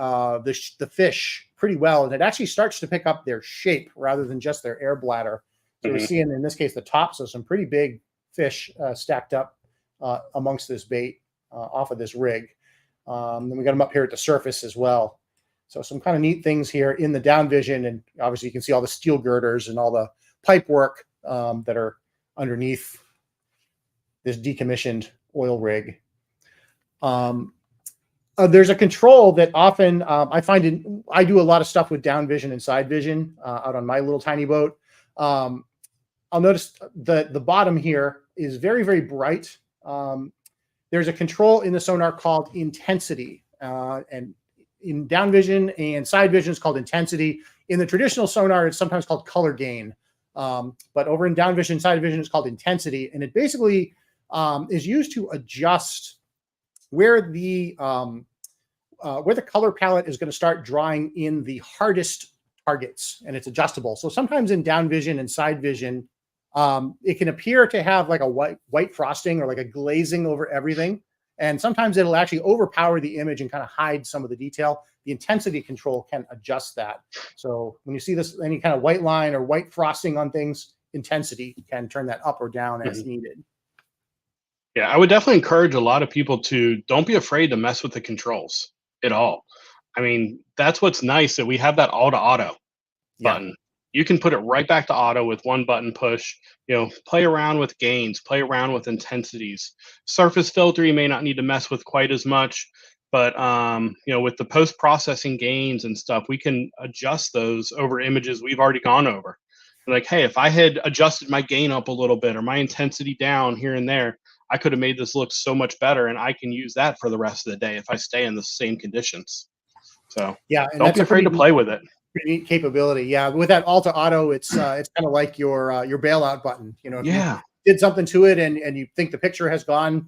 fish pretty well. And it actually starts to pick up their shape rather than just their air bladder. So we're seeing in this case, the top. So some pretty big fish stacked up amongst this bait off of this rig. Then we got them up here at the surface as well. So some kind of neat things here in the DownVision, and obviously you can see all the steel girders and all the pipe work that are underneath this decommissioned oil rig. There's a control that often I find I do a lot of stuff with DownVision and SideVision out on my little tiny boat. I'll notice the bottom here is very, very bright. There's a control in the sonar called intensity, and in DownVision and SideVision it's called intensity. In the traditional sonar, it's sometimes called color gain. But over in DownVision, SideVision, it's called intensity. And it basically is used to adjust where the color palette is going to start drawing in the hardest targets, and it's adjustable. So sometimes in DownVision and SideVision, it can appear to have like a white frosting or like a glazing over everything. And sometimes it'll actually overpower the image and kind of hide some of the detail. The intensity control can adjust that. So when you see this, any kind of white line or white frosting on things, intensity can turn that up or down as needed. Yeah, I would definitely encourage a lot of people to don't be afraid to mess with the controls at all. I mean, that's what's nice that we have that all to auto button. You can put it right back to auto with one button push, play around with gains, play around with intensities. Surface filter, you may not need to mess with quite as much, but with the post-processing gains and stuff, we can adjust those over images we've already gone over. Like, hey, if I had adjusted my gain up a little bit or my intensity down here and there, I could have made this look so much better, and I can use that for the rest of the day if I stay in the same conditions. So yeah, and don't be afraid to play with it. Pretty neat capability. Yeah, with that all to auto, it's kind of like your bailout button. If you did something to it and you think the picture has gone,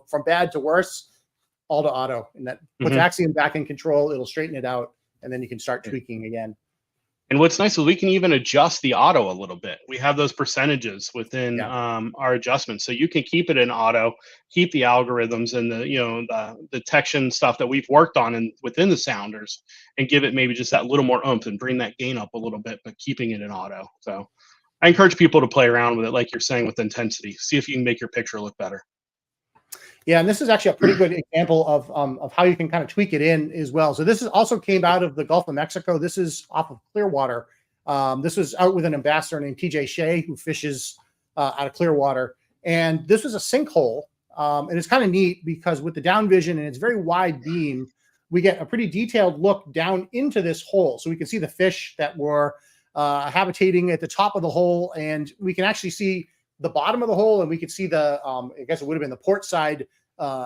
from bad to worse, all to auto, and that puts Axiom back in control. It'll straighten it out, and then you can start tweaking again. And what's nice is we can even adjust the auto a little bit. We have those percentages within our adjustments, so you can keep it in auto, keep the algorithms and the detection stuff that we've worked on and within the sounders, and give it maybe just that little more oomph and bring that gain up a little bit, but keeping it in auto. So I encourage people to play around with it, like you're saying, with intensity. See if you can make your picture look better. Yeah, and this is actually a pretty good example of how you can kind of tweak it in as well. So this is also came out of the Gulf of Mexico. This is off of Clearwater. This was out with an ambassador named TJ Shea, who fishes out of Clearwater. And this was a sinkhole. And it's kind of neat because with the DownVision and its very wide beam, we get a pretty detailed look down into this hole. So we can see the fish that were habitating at the top of the hole, and we can actually see the bottom of the hole, and we could see the, I guess it would have been the port side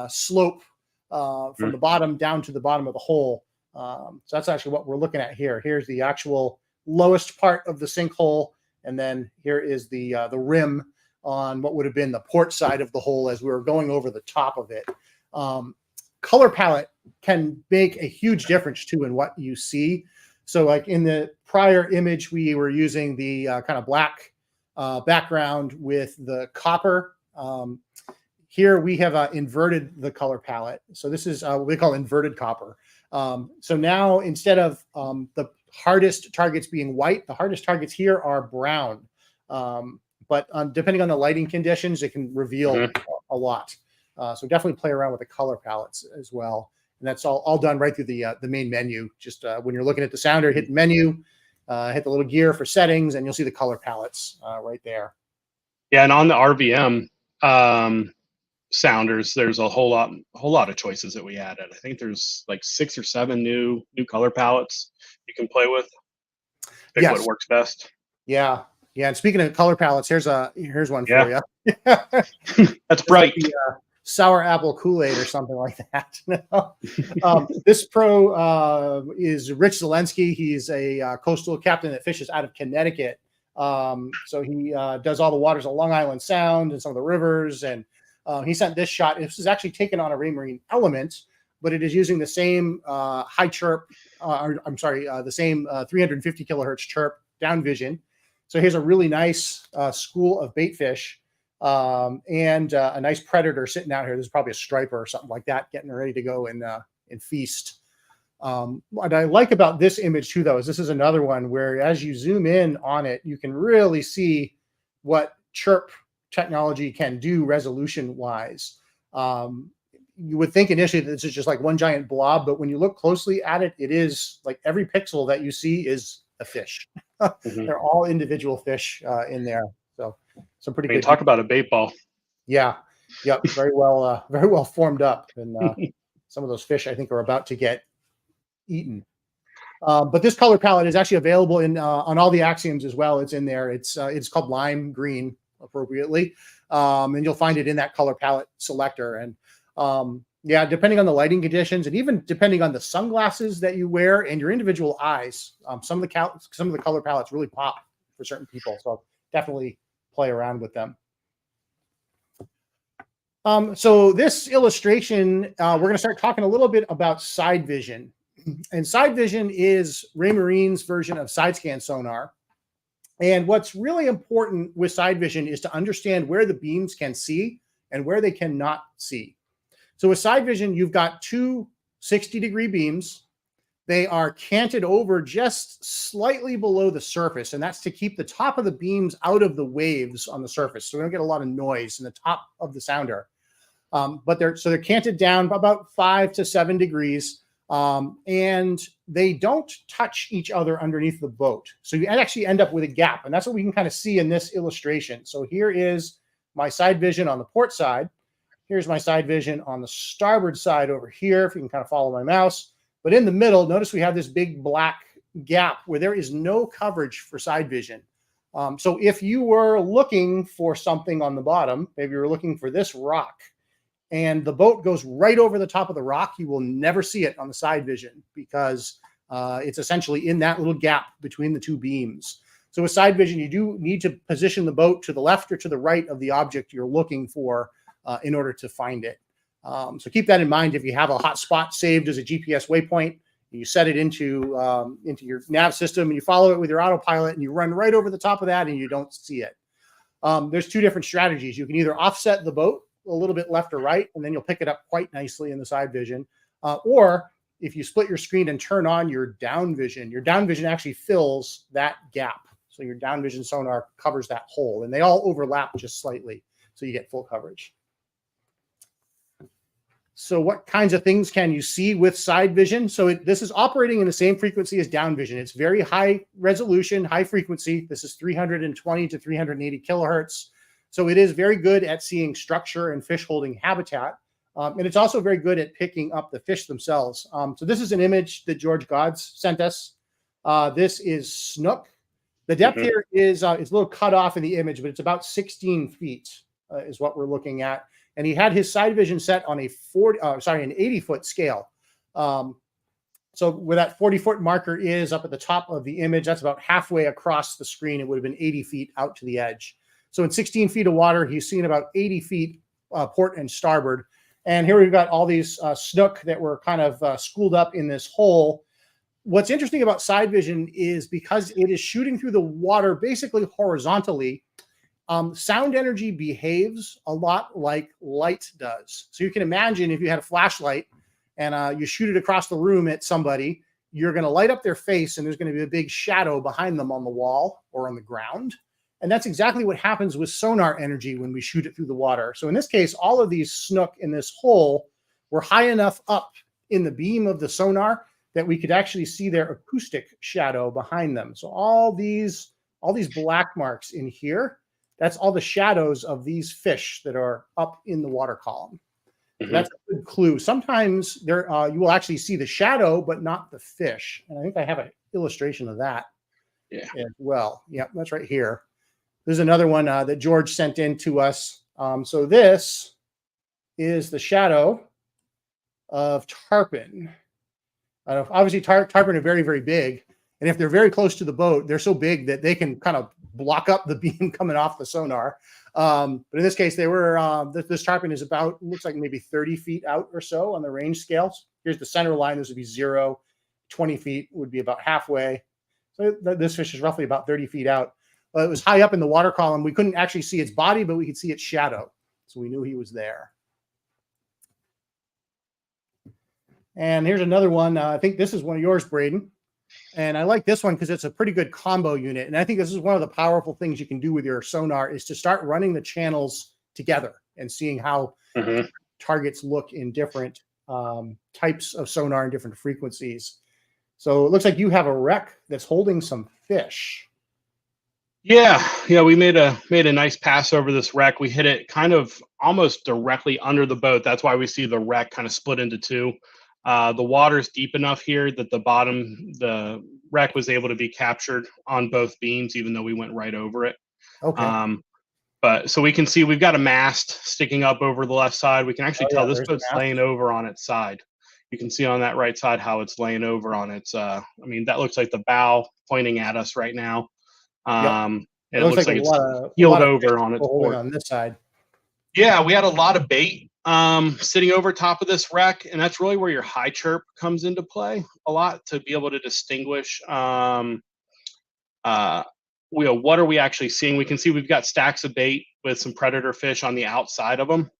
slope from the bottom down to the bottom of the hole. So that's actually what we're looking at here. Here's the actual lowest part of the sinkhole, and then here is the rim on what would have been the port side of the hole as we were going over the top of it. Color palette can make a huge difference too in what you see. So like in the prior image, we were using the kind of black background with the copper. Here we have inverted the color palette. So this is what we call inverted copper. So now instead of the hardest targets being white, the hardest targets here are brown. But depending on the lighting conditions, it can reveal a lot. So definitely play around with the color palettes as well. And that's all done right through the main menu. Just when you're looking at the sounder, hit menu, hit the little gear for settings, and you'll see the color palettes right there. Yeah, and on the RVM sounders, there's a whole lot of choices that we added. I think there's like 6 or 7 new color palettes you can play with. Pick what works best. Yeah. Yeah, and speaking of color palettes, here's one for you. That's bright. Like the, sour apple Kool-Aid or something like that. This pro is Rich Zelensky. He's a coastal captain that fishes out of Connecticut. So he does all the waters of Long Island Sound and some of the rivers. And he sent this shot. This is actually taken on a Raymarine Element, but it is using the same high chirp, the same 350 kilohertz chirp DownVision. So here's a really nice school of bait fish and a nice predator sitting out here. This is probably a striper or something like that, getting ready to go and feast. What I like about this image too, though, is this is another one where as you zoom in on it, you can really see what Chirp technology can do resolution wise. You would think initially that this is just like one giant blob, but when you look closely at it, it is like every pixel that you see is a fish. They're all individual fish in there. So some pretty good. Talk about a bait ball. Yeah. Yep. Very well formed up. And some of those fish, I think, are about to get eaten. But this color palette is actually available on all the Axioms as well. It's in there. It's called lime green appropriately. And you'll find it in that color palette selector. And yeah, depending on the lighting conditions and even depending on the sunglasses that you wear and your individual eyes, some of the color palettes really pop for certain people. So definitely play around with them. So this illustration, we're going to start talking a little bit about SideVision. And SideVision is Raymarine's version of side scan sonar. And what's really important with SideVision is to understand where the beams can see and where they cannot see. So with SideVision, you've got two 60-degree beams. They are canted over just slightly below the surface, and that's to keep the top of the beams out of the waves on the surface, so we don't get a lot of noise in the top of the sounder. But they're canted down about 5 to 7 degrees, and they don't touch each other underneath the boat. So you actually end up with a gap, and that's what we can kind of see in this illustration. So here is my SideVision on the port side. Here's my SideVision on the starboard side over here, if you can kind of follow my mouse. But in the middle, notice we have this big black gap where there is no coverage for SideVision. So if you were looking for something on the bottom, maybe you were looking for this rock, and the boat goes right over the top of the rock, you will never see it on the SideVision because it's essentially in that little gap between the two beams. So with SideVision, you do need to position the boat to the left or to the right of the object you're looking for in order to find it. So keep that in mind. If you have a hot spot saved as a GPS waypoint, you set it into your nav system and you follow it with your autopilot and you run right over the top of that and you don't see it. There's two different strategies. You can either offset the boat a little bit left or right, and then you'll pick it up quite nicely in the SideVision. Or if you split your screen and turn on your DownVision actually fills that gap. So your DownVision sonar covers that hole, and they all overlap just slightly, so you get full coverage. So what kinds of things can you see with SideVision? So this is operating in the same frequency as DownVision. It's very high resolution, high frequency. This is 320 to 380 kilohertz. So it is very good at seeing structure and fish holding habitat. And it's also very good at picking up the fish themselves. So this is an image that George Gods sent us. This is snook. The depth here is it's a little cut off in the image, but it's about 16 feet is what we're looking at. And he had his SideVision set on an 80-foot scale. So where that 40-foot marker is up at the top of the image, that's about halfway across the screen. It would have been 80 feet out to the edge. So in 16 feet of water, he's seen about 80 feet port and starboard. And here we've got all these snook that were kind of schooled up in this hole. what's interesting about SideVision is because it is shooting through the water basically horizontally, sound energy behaves a lot like light does. So you can imagine if you had a flashlight and you shoot it across the room at somebody, you're going to light up their face and there's going to be a big shadow behind them on the wall or on the ground. And that's exactly what happens with sonar energy when we shoot it through the water. So in this case, all of these snook in this hole were high enough up in the beam of the sonar that we could actually see their acoustic shadow behind them. So all these black marks in here, that's all the shadows of these fish that are up in the water column. So that's a good clue. Sometimes there you will actually see the shadow, but not the fish. And I think I have an illustration of that as well. Yeah, that's right here. There's another one that George sent in to us. So this is the shadow of tarpon. Obviously, tarpon are very, very big. And if they're very close to the boat, they're so big that they can kind of block up the beam coming off the sonar. But in this case, they were this tarpon is about, looks like maybe 30 feet out or so on the range scales. Here's the center line. This would be 0. 20 feet would be about halfway. So this fish is roughly about 30 feet out. It was high up in the water column. We couldn't actually see its body, but we could see its shadow. So we knew he was there. And here's another one. I think this is one of yours, Braden. And I like this one because it's a pretty good combo unit. And I think this is one of the powerful things you can do with your sonar is to start running the channels together and seeing how targets look in different types of sonar and different frequencies. So it looks like you have a wreck that's holding some fish. Yeah, we made a nice pass over this wreck. We hit it kind of almost directly under the boat. That's why we see the wreck kind of split into two. The water's deep enough here that the wreck was able to be captured on both beams, even though we went right over it. Okay. But so we can see we've got a mast sticking up over the left side. We can actually tell this boat's laying over on its side. You can see on that right side how it's laying over on its, I mean, that looks like the bow pointing at us right now. And it looks like it's heeled over on its port. On this side. Yeah, we had a lot of bait sitting over top of this wreck, and that's really where your high chirp comes into play a lot to be able to distinguish what are we actually seeing. We can see we've got stacks of bait with some predator fish on the outside of them,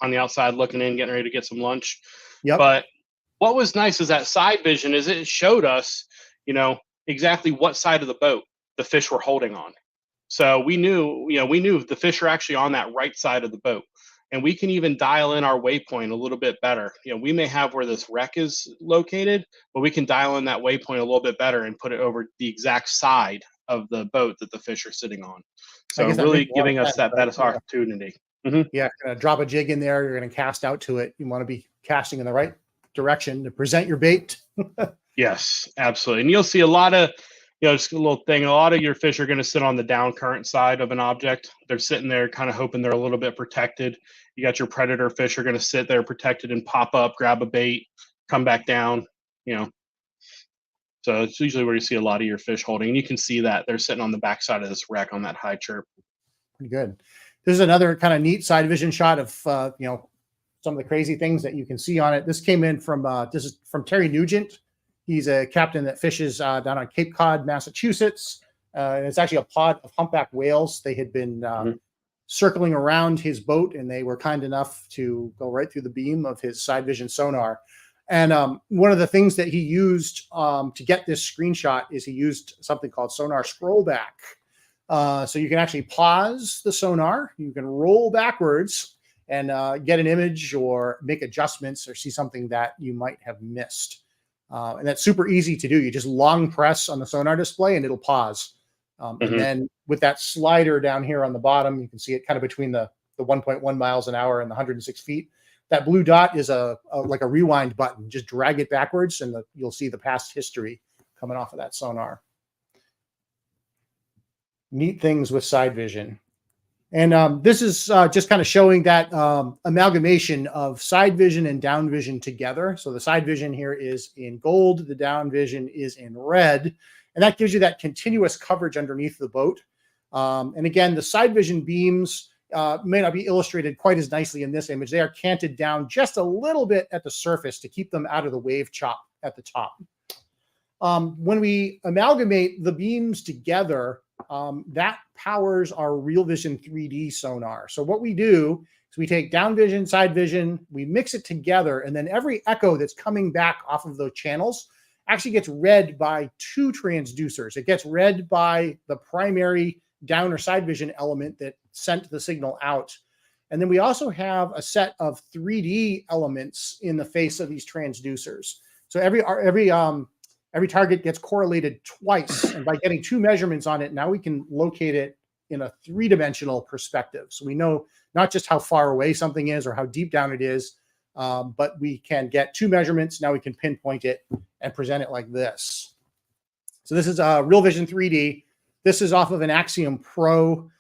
on the outside looking in, getting ready to get some lunch. But what was nice is that SideVision is it showed us, exactly what side of the boat the fish were holding on. So we knew the fish are actually on that right side of the boat. And we can even dial in our waypoint a little bit better. We may have where this wreck is located, but we can dial in that waypoint a little bit better and put it over the exact side of the boat that the fish are sitting on. So really giving us that better opportunity. Yeah, gonna drop a jig in there. You're going to cast out to it. You want to be casting in the right direction to present your bait. Yes, absolutely. And you'll see a lot of, just a little thing. A lot of your fish are going to sit on the down current side of an object. They're sitting there kind of hoping they're a little bit protected. You got your predator fish are going to sit there protected and pop up, grab a bait, come back down, So it's usually where you see a lot of your fish holding. And you can see that they're sitting on the backside of this wreck on that high chirp. Pretty good. This is another kind of neat SideVision shot of, some of the crazy things that you can see on it. This came in from, this is from Terry Nugent. He's a captain that fishes down on Cape Cod, Massachusetts. And it's actually a pod of humpback whales. They had been circling around his boat, and they were kind enough to go right through the beam of his SideVision sonar. And one of the things that he used to get this screenshot is he used something called sonar scrollback. So you can actually pause the sonar. You can roll backwards and get an image or make adjustments or see something that you might have missed. And that's super easy to do. You just long press on the sonar display and it'll pause. And then with that slider down here on the bottom, you can see it kind of between the 1.1 miles an hour and the 106 feet. That blue dot is like a rewind button. Just drag it backwards and you'll see the past history coming off of that sonar. Neat things with SideVision. And this is just kind of showing that amalgamation of SideVision and DownVision together. So the SideVision here is in gold, the DownVision is in red, and that gives you that continuous coverage underneath the boat. And again, the SideVision beams may not be illustrated quite as nicely in this image. They are canted down just a little bit at the surface to keep them out of the wave chop at the top. When we amalgamate the beams together, that powers our RealVision 3D sonar. So what we do is we take DownVision, SideVision, we mix it together, and then every echo that's coming back off of those channels actually gets read by two transducers. It gets read by the primary down or SideVision element that sent the signal out. And then we also have a set of 3D elements in the face of these transducers. So every target gets correlated twice, and by getting two measurements on it, now we can locate it in a three-dimensional perspective. So we know not just how far away something is or how deep down it is, but we can get two measurements. Now we can pinpoint it and present it like this. So this is RealVision 3D. This is off of an Axiom Pro.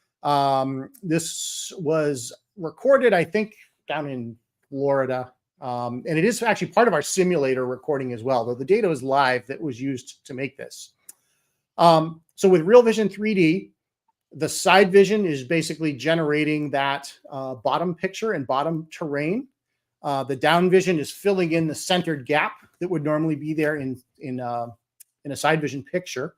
This was recorded, I think, down in Florida. And it is actually part of our simulator recording as well, though the data was live that was used to make this. So with RealVision 3D, the SideVision is basically generating that bottom picture and bottom terrain. The DownVision is filling in the centered gap that would normally be there in a SideVision picture.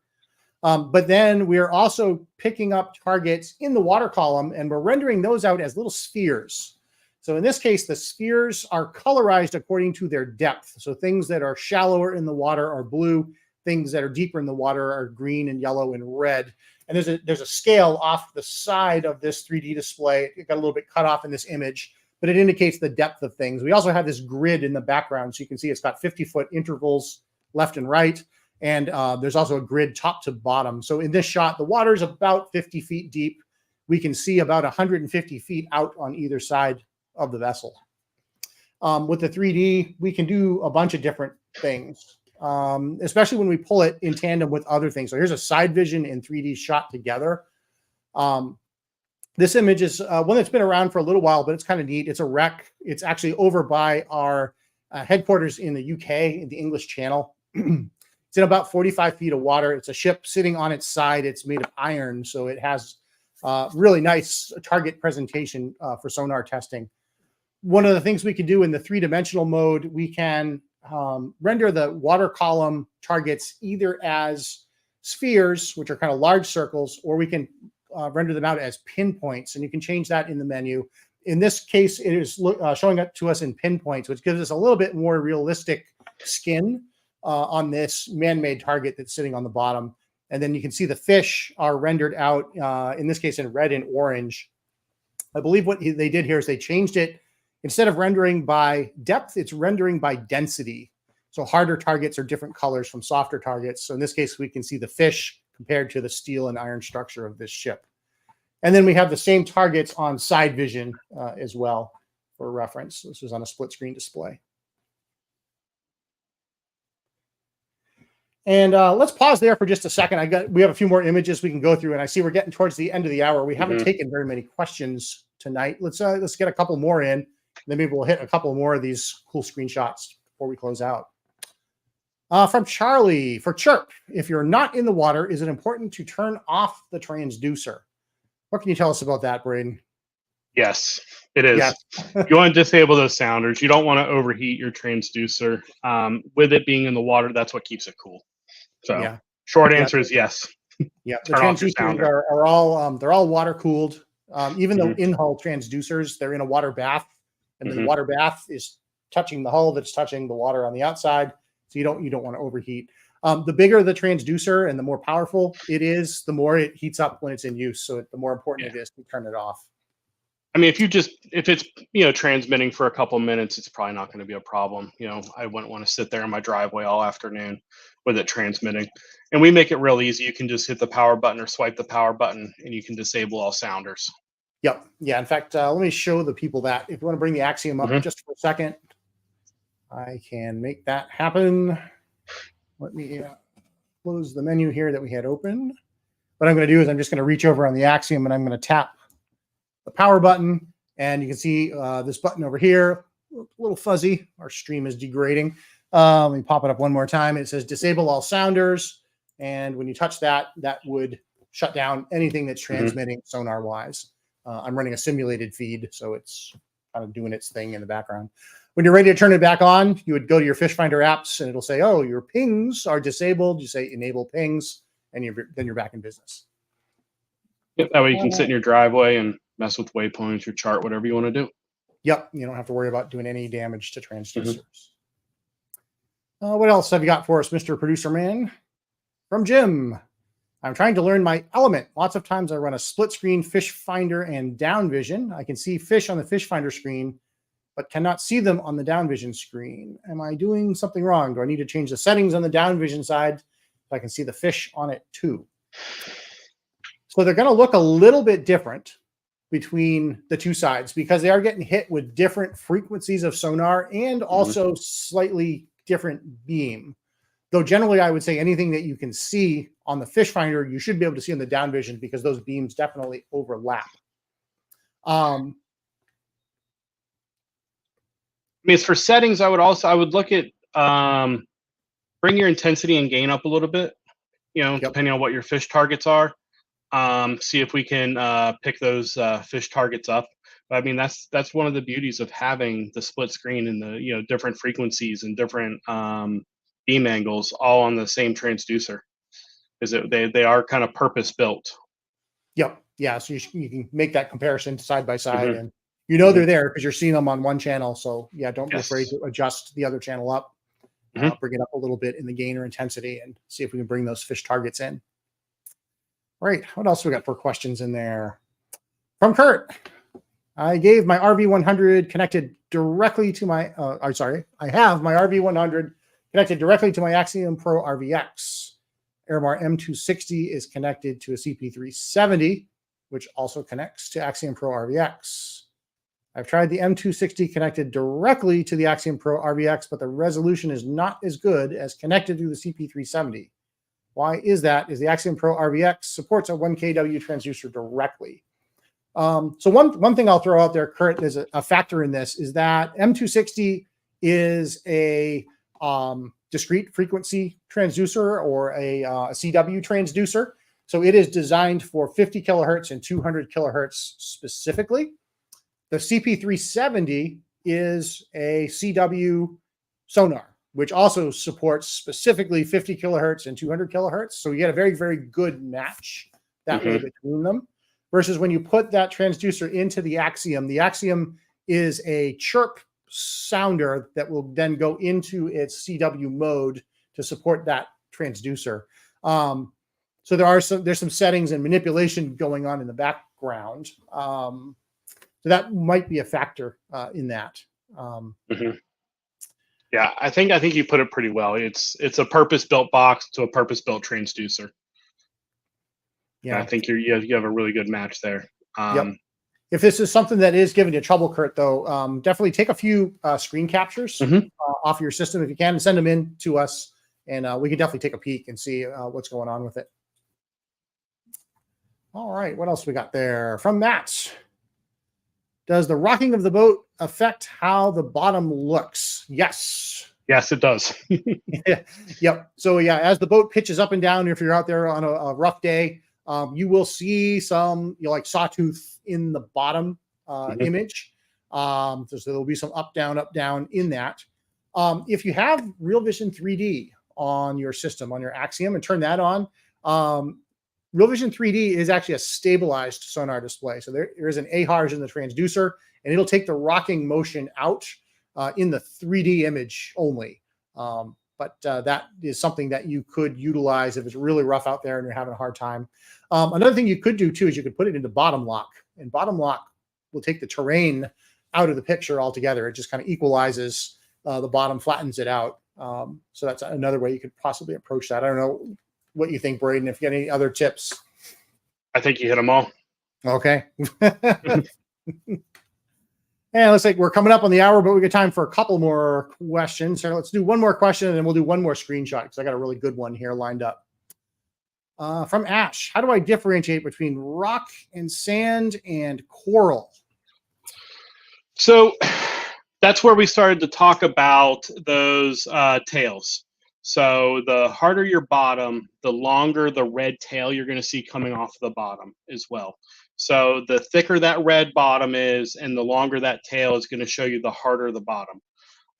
But then we're also picking up targets in the water column, and we're rendering those out as little spheres. So in this case, the spheres are colorized according to their depth. So things that are shallower in the water are blue. Things that are deeper in the water are green and yellow and red. And there's a scale off the side of this 3D display. It got a little bit cut off in this image, but it indicates the depth of things. We also have this grid in the background. So you can see it's got 50-foot intervals left and right. And there's also a grid top to bottom. So in this shot, the water is about 50 feet deep. We can see about 150 feet out on either side of the vessel. With the 3D, we can do a bunch of different things, especially when we pull it in tandem with other things. So here's a SideVision and 3D shot together. This image is one that's been around for a little while, but it's kind of neat. It's a wreck. It's actually over by our headquarters in the UK, in the English Channel. It's in about 45 feet of water. It's a ship sitting on its side. It's made of iron, so it has really nice target presentation for sonar testing. One of the things we can do in the three-dimensional mode, we can render the water column targets either as spheres, which are kind of large circles, or we can render them out as pinpoints, and you can change that in the menu. In this case, it is showing up to us in pinpoints, which gives us a little bit more realistic skin on this man-made target that's sitting on the bottom. And then you can see the fish are rendered out, in this case, in red and orange. I believe what they did here is they changed it. Instead of rendering by depth, it's rendering by density. So harder targets are different colors from softer targets. So in this case, we can see the fish compared to the steel and iron structure of this ship. And then we have the same targets on SideVision as well for reference. This is on a split screen display. And let's pause there for just a second. We have a few more images we can go through, and I see we're getting towards the end of the hour. We haven't taken very many questions tonight. Let's get a couple more in, and then maybe we'll hit a couple more of these cool screenshots before we close out. From Charlie, for Chirp, if you're not in the water, is it important to turn off the transducer? What can you tell us about that, Braden? Yes, it is. Yes. You want to disable those sounders. You don't want to overheat your transducer. With it being in the water, that's what keeps it cool. So yeah. Short answer is yes. Yeah, the transducers are all they're all water cooled. Even though in-hull transducers, they're in a water bath, and the water bath is touching the hull that's touching the water on the outside. So you don't want to overheat. The bigger the transducer and the more powerful it is, the more it heats up when it's in use. So the more important it is to turn it off. I mean, if it's transmitting for a couple minutes, it's probably not going to be a problem. I wouldn't want to sit there in my driveway all afternoon with it transmitting. And we make it real easy. You can just hit the power button or swipe the power button, and you can disable all sounders. Yep. Yeah. In fact, let me show the people that. If you want to bring the Axiom up just for a second, I can make that happen. Let me close the menu here that we had open. What I'm going to do is I'm just going to reach over on the Axiom, and I'm going to tap the power button, and you can see this button over here, a little fuzzy. Our stream is degrading. Let me pop it up one more time. It says disable all sounders, and when you touch that, that would shut down anything that's transmitting sonar-wise. I'm running a simulated feed, so it's kind of doing its thing in the background. When you're ready to turn it back on, you would go to your fish finder apps and it'll say, oh, your pings are disabled. You say enable pings, and then you're back in business. Yep, that way you can sit in your driveway and mess with waypoints, your chart, whatever you want to do. Yep, you don't have to worry about doing any damage to transducers. What else have you got for us, Mr. Producer Man? From Jim. I'm trying to learn my element. Lots of times I run a split screen fish finder and DownVision. I can see fish on the fish finder screen, but cannot see them on the DownVision screen. Am I doing something wrong? Do I need to change the settings on the DownVision side so I can see the fish on it too? So they're going to look a little bit different between the two sides because they are getting hit with different frequencies of sonar and also slightly different beam. Though generally I would say anything that you can see on the fish finder, you should be able to see on the DownVision because those beams definitely overlap. I mean, as for settings, I would look at bring your intensity and gain up a little bit, depending on what your fish targets are. See if we can pick those fish targets up. But I mean, that's one of the beauties of having the split screen and the different frequencies and different beam angles all on the same transducer, is that they are kind of purpose built. Yep. Yeah. So you can make that comparison side by side, and they're there because you're seeing them on one channel. So yeah, don't be afraid to adjust the other channel up, bring it up a little bit in the gain or intensity, and see if we can bring those fish targets in. Right. What else we got for questions in there? From Kurt. I gave my RV100 connected directly to my, I have my RV100 connected directly to my Axiom Pro RVX. Airmar M260 is connected to a CP370, which also connects to Axiom Pro RVX. I've tried the M260 connected directly to the Axiom Pro RVX, but the resolution is not as good as connected to the CP370. Why is that? Is the Axiom Pro RVX supports a 1 kW transducer directly. So one thing I'll throw out there, Kurt, is a factor in this is that M260 is a discrete frequency transducer or a CW transducer. So it is designed for 50 kilohertz and 200 kilohertz specifically. The CP370 is a CW sonar, which also supports specifically 50 kilohertz and 200 kilohertz. So you get a very, very good match that way between them. Versus when you put that transducer into the Axiom is a Chirp sounder that will then go into its CW mode to support that transducer. So there's some settings and manipulation going on in the background. So that might be a factor in that. Yeah, I think you put it pretty well. It's a purpose-built box to a purpose-built transducer. Yeah, I think you have a really good match there. If this is something that is giving you trouble, Kurt, though, definitely take a few screen captures off your system if you can and send them in to us, and we can definitely take a peek and see what's going on with it. All right, what else we got there? From Matt. Does the rocking of the boat affect how the bottom looks? Yes. Yes, it does. Yep. So yeah, as the boat pitches up and down, if you're out there on a rough day, you will see some, like sawtooth in the bottom image. So there'll be some up, down in that. If you have RealVision 3D on your system, on your Axiom, and turn that on, RealVision 3D is actually a stabilized sonar display. So there is an AHRS in the transducer, and it'll take the rocking motion out in the 3D image only. But that is something that you could utilize if it's really rough out there and you're having a hard time. Another thing you could do too is you could put it into bottom lock, and bottom lock will take the terrain out of the picture altogether. It just kind of equalizes the bottom, flattens it out. So that's another way you could possibly approach that. I don't know what you think, Braden, if you got any other tips. I think you hit them all. Okay. And looks like we're coming up on the hour, but we got time for a couple more questions. So let's do one more question, and then we'll do one more screenshot because I got a really good one here lined up. From Ash, how do I differentiate between rock and sand and coral? So that's where we started to talk about those tails. So the harder your bottom, the longer the red tail you're going to see coming off the bottom as well. So the thicker that red bottom is and the longer that tail is going to show you the harder the bottom.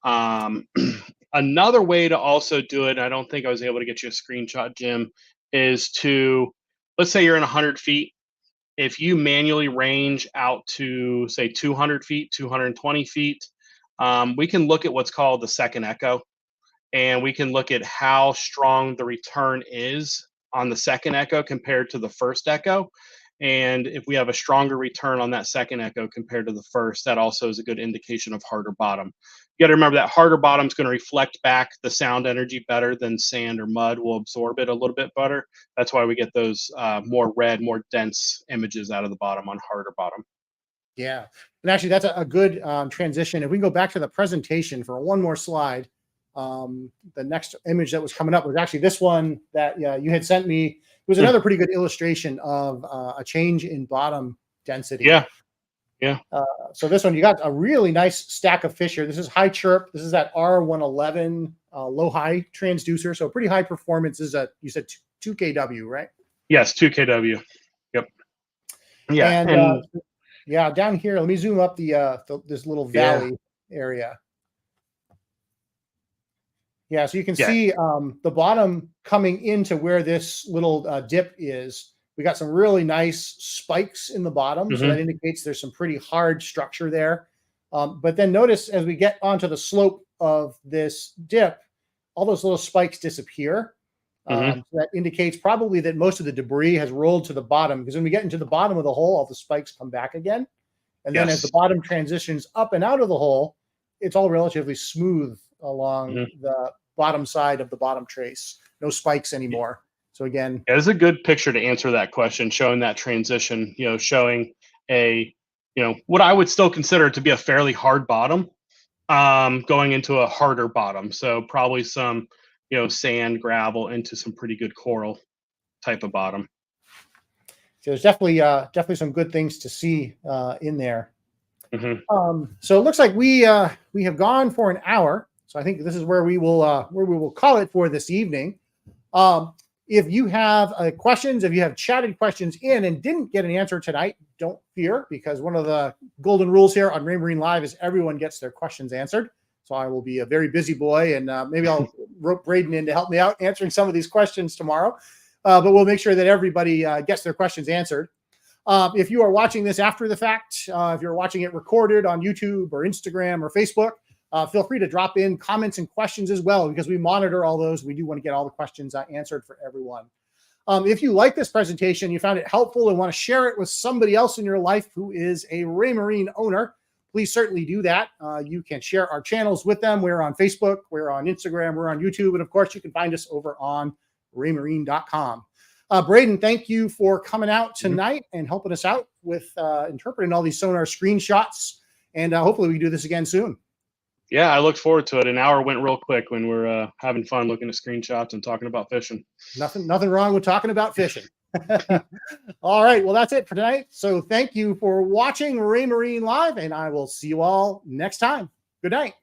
Another way to also do it, I don't think I was able to get you a screenshot, Jim, is to, let's say you're in 100 feet. If you manually range out to, say, 200 feet, 220 feet, we can look at what's called the second echo, and we can look at how strong the return is on the second echo compared to the first echo. And if we have a stronger return on that second echo compared to the first, that also is a good indication of harder bottom. You got to remember that harder bottom is going to reflect back the sound energy better than sand or mud will absorb it a little bit better. That's why we get those more red, more dense images out of the bottom on harder bottom. Yeah. And actually, that's a good transition. If we can go back to the presentation for one more slide, the next image that was coming up was actually this one that you had sent me. It was another pretty good illustration of a change in bottom density. Yeah. Yeah. So this one, you got a really nice stack of fish here. This is high chirp. This is that R111 low high transducer. So pretty high performance. This is you said 2 kW, right? Yes, 2 kW. Yep. Yeah. And yeah, down here, let me zoom up this little valley area. Yeah, so you can see the bottom coming into where this little dip is. We got some really nice spikes in the bottom, so that indicates there's some pretty hard structure there. But then notice as we get onto the slope of this dip, all those little spikes disappear. So that indicates probably that most of the debris has rolled to the bottom, because when we get into the bottom of the hole, all the spikes come back again. And then as the bottom transitions up and out of the hole, it's all relatively smooth along the bottom side of the bottom trace. No spikes anymore. So again, it's a good picture to answer that question, showing that transition, showing a, what I would still consider to be a fairly hard bottom, going into a harder bottom. So probably some, sand, gravel into some pretty good coral type of bottom. So there's definitely some good things to see in there. So it looks like we have gone for an hour. So I think this is where we will call it for this evening. If you have questions, if you have chatted questions in and didn't get an answer tonight, don't fear, because one of the golden rules here on Raymarine Live is everyone gets their questions answered. So I will be a very busy boy, and maybe I'll rope Braden in to help me out answering some of these questions tomorrow. But we'll make sure that everybody gets their questions answered. If you are watching this after the fact, if you're watching it recorded on YouTube or Instagram or Facebook, feel free to drop in comments and questions as well, because we monitor all those. We do want to get all the questions answered for everyone. If you like this presentation, you found it helpful and want to share it with somebody else in your life who is a Raymarine owner, please certainly do that. You can share our channels with them. We're on Facebook, we're on Instagram, we're on YouTube, and of course, you can find us over on Raymarine.com. Braden, thank you for coming out tonight and helping us out with interpreting all these sonar screenshots. And hopefully we can do this again soon. Yeah, I look forward to it. An hour went real quick when we're having fun looking at screenshots and talking about fishing. Nothing wrong with talking about fishing. All right, well, that's it for tonight. So thank you for watching Raymarine Live, and I will see you all next time. Good night.